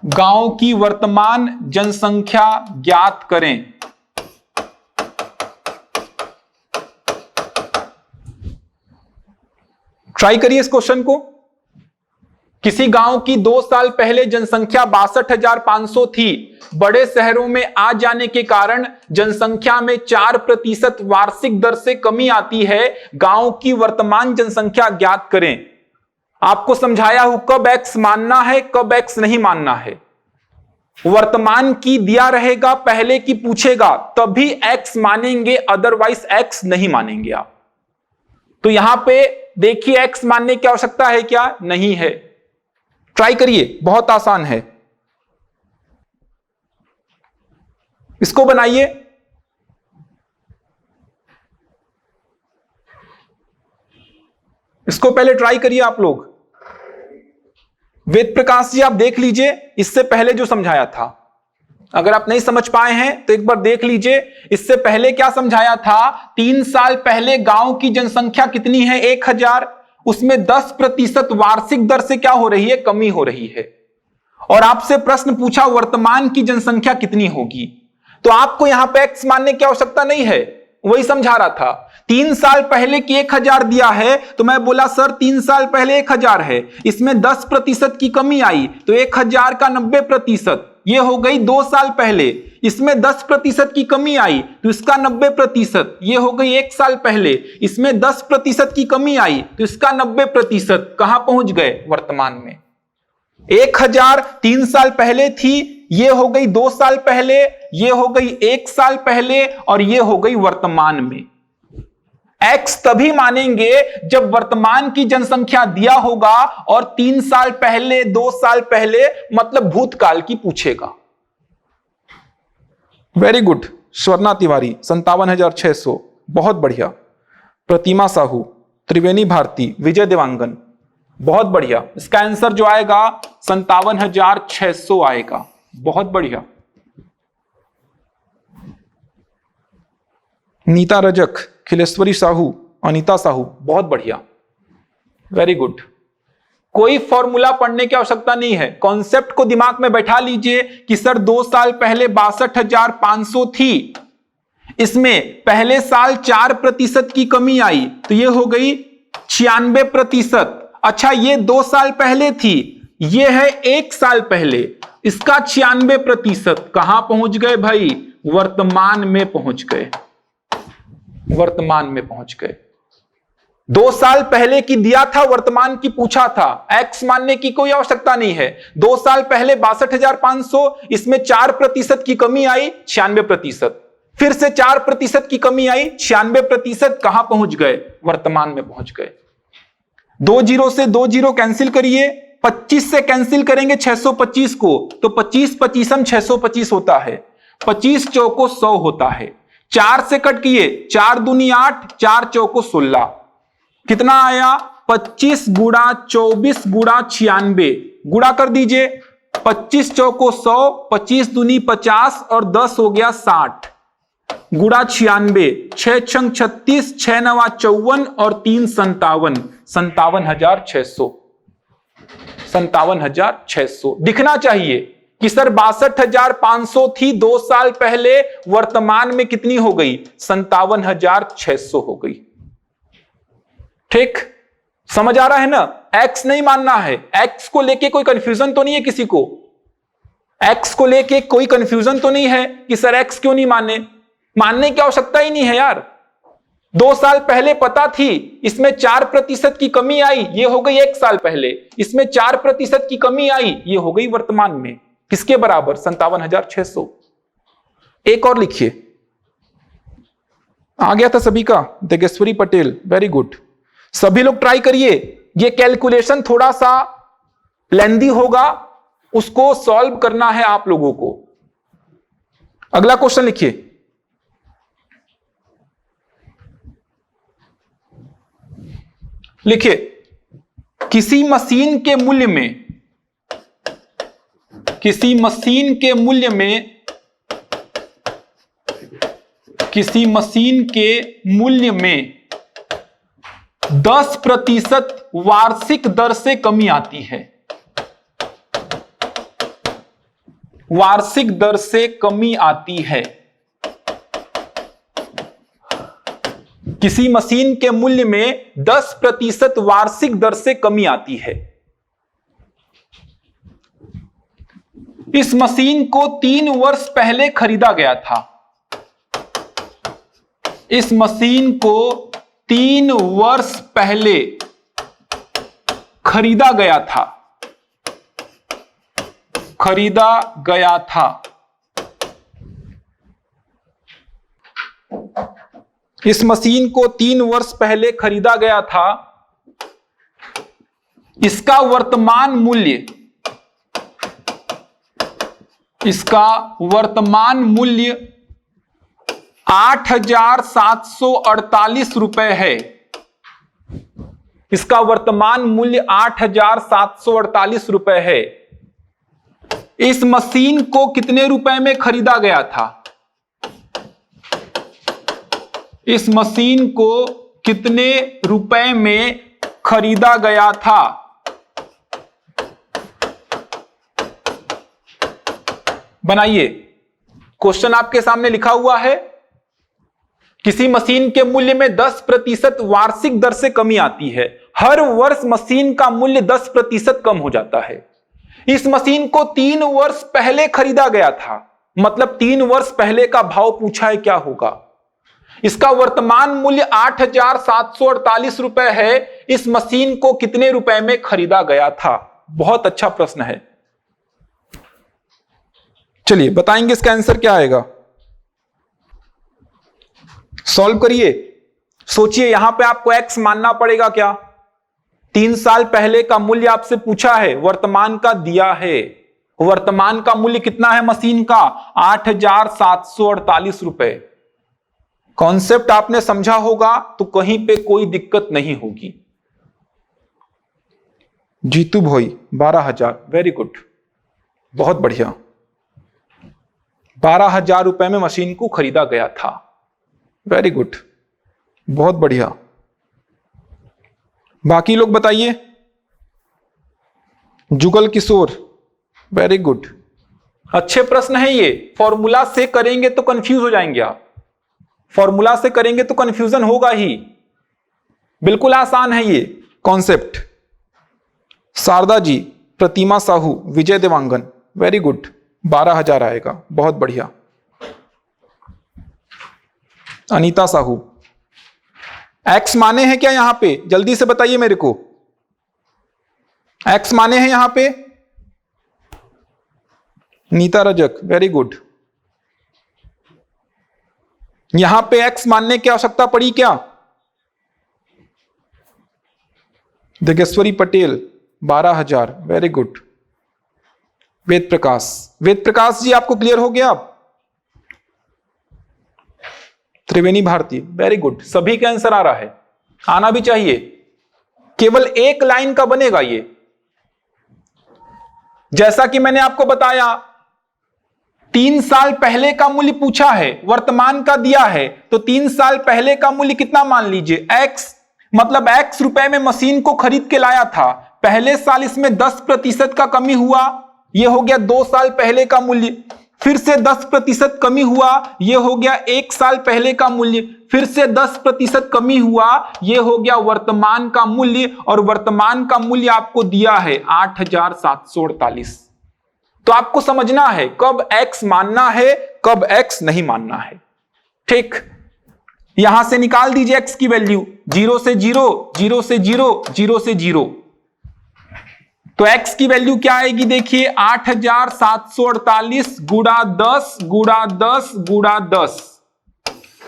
गांव की वर्तमान जनसंख्या ज्ञात करें। ट्राई करिए इस क्वेश्चन को। किसी गांव की 2 साल पहले जनसंख्या 62,500 थी। बड़े शहरों में आ जाने के कारण जनसंख्या में 4% वार्षिक दर से कमी आती है। गांव की वर्तमान जनसंख्या ज्ञात करें। आपको समझाया हूं कब एक्स मानना है, कब एक्स नहीं मानना है। वर्तमान की दिया रहेगा, पहले की पूछेगा तभी एक्स मानेंगे, अदरवाइज एक्स नहीं मानेंगे आप। तो यहां पे देखिए एक्स मानने की आवश्यकता है क्या? नहीं है। ट्राई करिए, बहुत आसान है। इसको बनाइए। इसको पहले ट्राई करिए आप लोग। वेद प्रकाश जी आप देख लीजिए, इससे पहले जो समझाया था। अगर आप नहीं समझ पाए हैं तो एक बार देख लीजिए, इससे पहले क्या समझाया था। 3 साल पहले गांव की जनसंख्या कितनी है? 1000। उसमें 10% वार्षिक दर से क्या हो रही है? कमी हो रही है। और आपसे प्रश्न पूछा वर्तमान की जनसंख्या कितनी होगी, तो आपको यहां पे एक्स मानने की आवश्यकता नहीं है। वही समझा रहा था। 3 साल पहले की 1000 दिया है, तो मैं बोला सर 3 साल पहले 1000 है, इसमें 10% की कमी आई, तो 1000 का 90%, ये हो गई 2 साल पहले। इसमें 10% की कमी आई तो इसका 90%, ये हो गई 1 साल पहले। इसमें 10% की कमी आई तो इसका 90%। कहां पहुंच गए? वर्तमान में। 1000 3 साल पहले थी, ये हो गई 2 साल पहले, ये हो गई 1 साल पहले, और ये हो गई वर्तमान में। एक्स तभी मानेंगे जब वर्तमान की जनसंख्या दिया होगा और 3 साल पहले, 2 साल पहले, मतलब भूतकाल की पूछेगा। Very good. स्वर्णा तिवारी 57,600, बहुत बढ़िया। प्रतिमा साहू, त्रिवेणी भारती, विजय देवांगन, बहुत बढ़िया। इसका आंसर जो आएगा 57,600 आएगा। बहुत बढ़िया। नीता रजक, खिलेश्वरी साहू, अनीता साहू, बहुत बढ़िया। Very good. कोई फॉर्मूला पढ़ने की आवश्यकता नहीं है, कॉन्सेप्ट को दिमाग में बैठा लीजिए कि सर 2 साल पहले 62,500 थी, इसमें पहले साल 4% की कमी आई तो ये हो गई 96%। अच्छा, ये 2 साल पहले थी, ये है 1 साल पहले, इसका 96%। कहां पहुंच गए भाई? वर्तमान में पहुंच गए। वर्तमान में पहुंच गए। 2 साल पहले की दिया था, वर्तमान की पूछा था, एक्स मानने की कोई आवश्यकता नहीं है। 2 साल पहले 62,500, इसमें 4% की कमी आई, 96%। फिर से 4% की कमी आई, 96%। कहां पहुंच गए? वर्तमान में पहुंच गए। 2 जीरो से 2 जीरो कैंसिल करिए, 25 से कैंसिल करेंगे 625 को, तो 25 25 625 होता है। 25 चौको 100 होता है। 4 से कट किए, 4 दूनी 8, 4 चौको 16, कितना आया? 25 गुणा 24 गुणा 96, गुणा कर दीजिए। 25 चौको 100, 25 दूनी 50 और 10 हो गया 60, गुणा 96, 6 छंग 36, 6 नवा 54 और 3 57, 57,600। 57,600 दिखना चाहिए कि सर 62,500 थी 2 साल पहले, वर्तमान में कितनी हो गई? 57,600 हो गई। ठीक, समझ आ रहा है ना? एक्स नहीं मानना है। एक्स को लेके कोई कंफ्यूजन तो नहीं है किसी को? एक्स को लेके कोई कंफ्यूजन तो नहीं है कि सर एक्स क्यों नहीं माने? मानने की आवश्यकता ही नहीं है यार। 2 साल पहले पता थी, इसमें 4% की कमी आई, ये हो गई 1 साल पहले। इसमें 4% की कमी आई, ये हो गई वर्तमान में। किसके बराबर? 57,600। एक और लिखिए। आ गया था सभी का? तेजस्वी पटेल, वेरी गुड। सभी लोग ट्राई करिए। ये कैलकुलेशन थोड़ा सा लेंदी होगा, उसको सॉल्व करना है आप लोगों को। अगला क्वेश्चन लिखिए। लिखिए, किसी मशीन के मूल्य में 10% वार्षिक दर से कमी आती है। वार्षिक दर से कमी आती है। किसी मशीन के मूल्य में 10% वार्षिक दर से कमी आती है। इस मशीन को 3 वर्ष पहले खरीदा गया था। इस मशीन को 3 वर्ष पहले खरीदा गया था। खरीदा गया था। इस मशीन को 3 वर्ष पहले खरीदा गया था। इसका वर्तमान मूल्य, इसका वर्तमान मूल्य 8,748 रुपए है। इसका वर्तमान मूल्य 8,748 रुपए है। इस मशीन को कितने रुपए में खरीदा गया था? इस मशीन को कितने रुपए में खरीदा गया था? बनाइए, क्वेश्चन आपके सामने लिखा हुआ है। किसी मशीन के मूल्य में 10% वार्षिक दर से कमी आती है। हर वर्ष मशीन का मूल्य 10% कम हो जाता है। इस मशीन को 3 वर्ष पहले खरीदा गया था, मतलब 3 वर्ष पहले का भाव पूछा है, क्या होगा? इसका वर्तमान मूल्य 8,748 रुपए है। इस मशीन को कितने रुपए में खरीदा गया था? बहुत अच्छा प्रश्न है। चलिए बताएंगे इसका आंसर क्या आएगा। सॉल्व करिए, सोचिए। यहां पे आपको x मानना पड़ेगा क्या? 3 साल पहले का मूल्य आपसे पूछा है, वर्तमान का दिया है। वर्तमान का मूल्य कितना है मशीन का? 8,748 रुपए। कॉन्सेप्ट आपने समझा होगा तो कहीं पे कोई दिक्कत नहीं होगी। जीतू भाई 12,000, वेरी गुड, बहुत बढ़िया। 12,000 रुपए में मशीन को खरीदा गया था। वेरी गुड, बहुत बढ़िया। बाकी लोग बताइए। जुगल किशोर, वेरी गुड, अच्छे प्रश्न है ये। फॉर्मूला से करेंगे तो कंफ्यूज हो जाएंगे आप। फॉर्मूला से करेंगे तो कंफ्यूजन होगा ही। बिल्कुल आसान है ये कॉन्सेप्ट। शारदा जी, प्रतिमा साहू, विजय देवांगन, वेरी गुड, 12,000 आएगा, बहुत बढ़िया। अनीता साहू, एक्स माने हैं क्या यहां पे? जल्दी से बताइए मेरे को, एक्स माने हैं यहां पे? Neeta Rajak, very good. यहां पे एक्स मानने की आवश्यकता पड़ी क्या? Digeshwari Patel 12,000, very good. वेद प्रकाश, वेद प्रकाश जी आपको क्लियर हो गया? आप त्रिवेणी भारती, वेरी गुड। सभी का आंसर आ रहा है, आना भी चाहिए। केवल एक लाइन का बनेगा ये। जैसा कि मैंने आपको बताया, 3 साल पहले का मूल्य पूछा है, वर्तमान का दिया है, तो 3 साल पहले का मूल्य कितना मान लीजिए? x, मतलब x रुपए में मशीन को खरीद के लाया था। पहले साल इसमें 10% का कमी हुआ, यह हो गया 2 साल पहले का मूल्य। फिर से 10% कमी हुआ, यह हो गया 1 साल पहले का मूल्य। फिर से 10% कमी हुआ, यह हो गया वर्तमान का मूल्य। और वर्तमान का मूल्य आपको दिया है 8,748। तो आपको समझना है कब x मानना है, कब x नहीं मानना है। ठीक, यहां से निकाल दीजिए x की वैल्यू, 0 से 0, 0 से 0, 0 से 0। तो x की वैल्यू क्या आएगी? देखिए 8,748 गुणा 10 गुणा 10 गुणा 10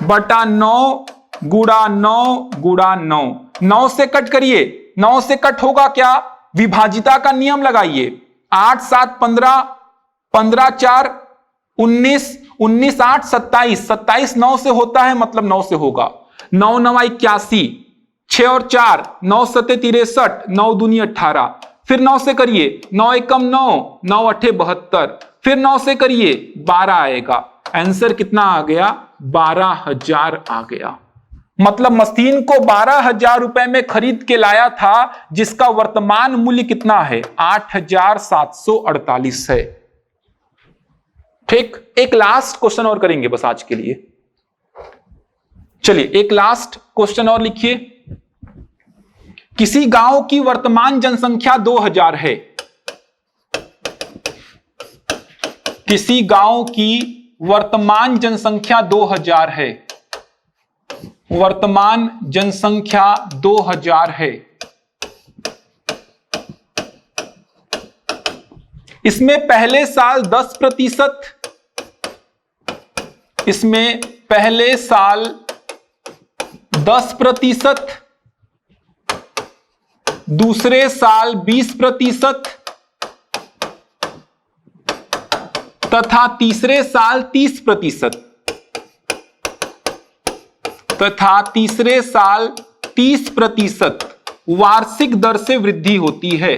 बटा 9 गुणा 9 गुणा 9। 9 से कट करिए, 9 से कट होगा क्या? विभाजिता का नियम लगाइए। 8 7 15, 15 4 19, 19 8 27, 27 9 से होता है, मतलब 9 से होगा। 9 9 81, 6 और 4, 9 7 63, 9 दूनी 18। फिर 9 से करिए, 9 एकम 9, 9 अठे 72। फिर 9 से करिए, 12 आएगा। आंसर कितना आ गया? 12,000 आ गया। मतलब मशीन को 12,000 रुपए में खरीद के लाया था, जिसका वर्तमान मूल्य कितना है? 8,748 है। ठीक, एक लास्ट क्वेश्चन और करेंगे बस आज के लिए। चलिए एक लास्ट क्वेश्चन और लिखिए। किसी गांव की वर्तमान जनसंख्या 2000 है। किसी गांव की वर्तमान जनसंख्या 2000 है। वर्तमान जनसंख्या 2000 है। इसमें पहले साल 10%, इसमें पहले साल 10%, दूसरे साल 20% तथा तीसरे साल 30%, तथा तीसरे साल 30% वार्षिक दर से वृद्धि होती है।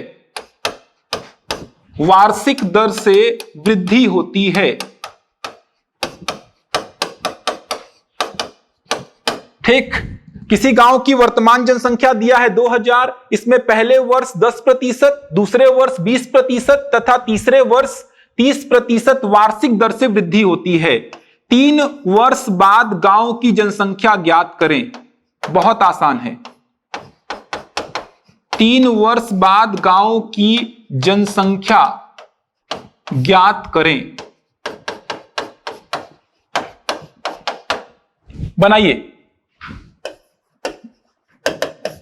वार्षिक दर से वृद्धि होती है। ठीक, किसी गांव की वर्तमान जनसंख्या दिया है 2000, इसमें पहले वर्ष 10%, दूसरे वर्ष 20% तथा तीसरे वर्ष 30% वार्षिक दर से वृद्धि होती है। 3 वर्ष बाद गांव की जनसंख्या ज्ञात करें। बहुत आसान है। 3 वर्ष बाद गांव की जनसंख्या ज्ञात करें। बनाइए।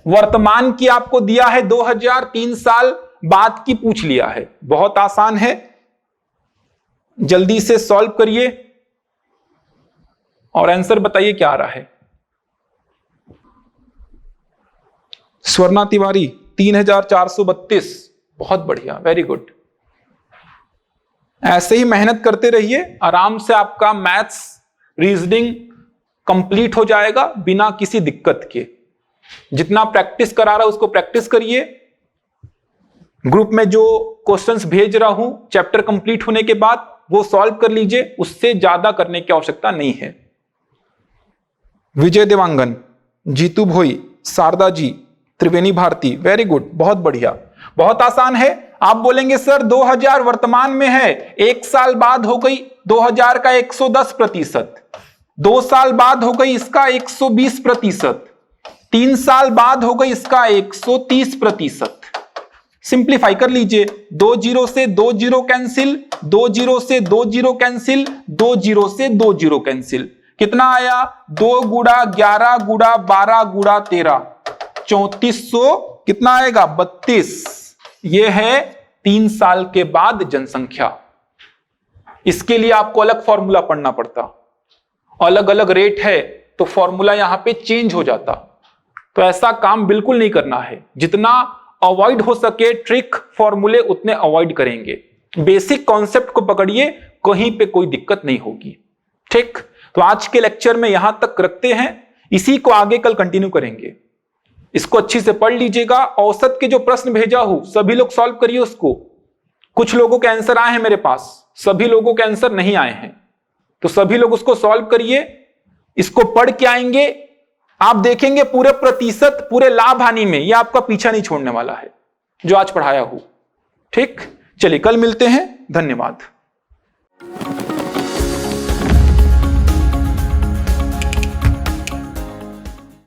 वर्तमान की आपको दिया है 2000, 3 साल बाद की पूछ लिया है। बहुत आसान है, जल्दी से सॉल्व करिए और आंसर बताइए क्या आ रहा है। स्वर्णा तिवारी 3432, बहुत बढ़िया, वेरी गुड। ऐसे ही मेहनत करते रहिए, आराम से आपका मैथ्स रीजनिंग कंप्लीट हो जाएगा बिना किसी दिक्कत के। जितना प्रैक्टिस करा रहा उसको प्रैक्टिस करिए। ग्रुप में जो क्वेश्चंस भेज रहा हूं चैप्टर कंप्लीट होने के बाद वो सॉल्व कर लीजिए, उससे ज्यादा करने की आवश्यकता नहीं है। विजय देवांगन, जीतू भोई, शारदा जी, त्रिवेणी भारती, वेरी गुड, बहुत बढ़िया। बहुत आसान है। आप बोलेंगे सर 2000 वर्तमान में है, 1 साल बाद हो गई 2000 का 110%, 2 साल बाद हो गई इसका 120%, 3 साल बाद हो गई इसका 130%। सिंप्लीफाई कर लीजिए। 2 जीरो से 2 जीरो कैंसिल, 2 जीरो से 2 जीरो कैंसिल, 2 जीरो से 2 जीरो कैंसिल। कितना आया? 2 गुड़ा 11 गुड़ा 12 गुड़ा 13, 3400 कितना आएगा? 32। यह है 3 साल के बाद जनसंख्या। इसके लिए आपको अलग फॉर्मूला पढ़ना पड़ता, अलग अलग रेट है तो फॉर्मूला यहां पे चेंज हो जाता। तो ऐसा काम बिल्कुल नहीं करना है। जितना अवॉइड हो सके ट्रिक फॉर्मूले उतने अवॉइड करेंगे। बेसिक कॉन्सेप्ट को पकड़िए, कहीं पे कोई दिक्कत नहीं होगी। ठीक, तो आज के लेक्चर में यहां तक रखते हैं, इसी को आगे कल कंटिन्यू करेंगे। इसको अच्छी से पढ़ लीजिएगा। औसत के जो प्रश्न भेजा हूं सभी लोग सॉल्व करिए उसको। कुछ लोगों के आंसर आए हैं मेरे पास, सभी लोगों के आंसर नहीं आए हैं, तो सभी लोग उसको सॉल्व करिए। इसको पढ़ के आएंगे, आप देखेंगे पूरे प्रतिशत, पूरे लाभ हानि में यह आपका पीछा नहीं छोड़ने वाला है जो आज पढ़ाया हूं। ठीक, चलिए कल मिलते हैं। धन्यवाद।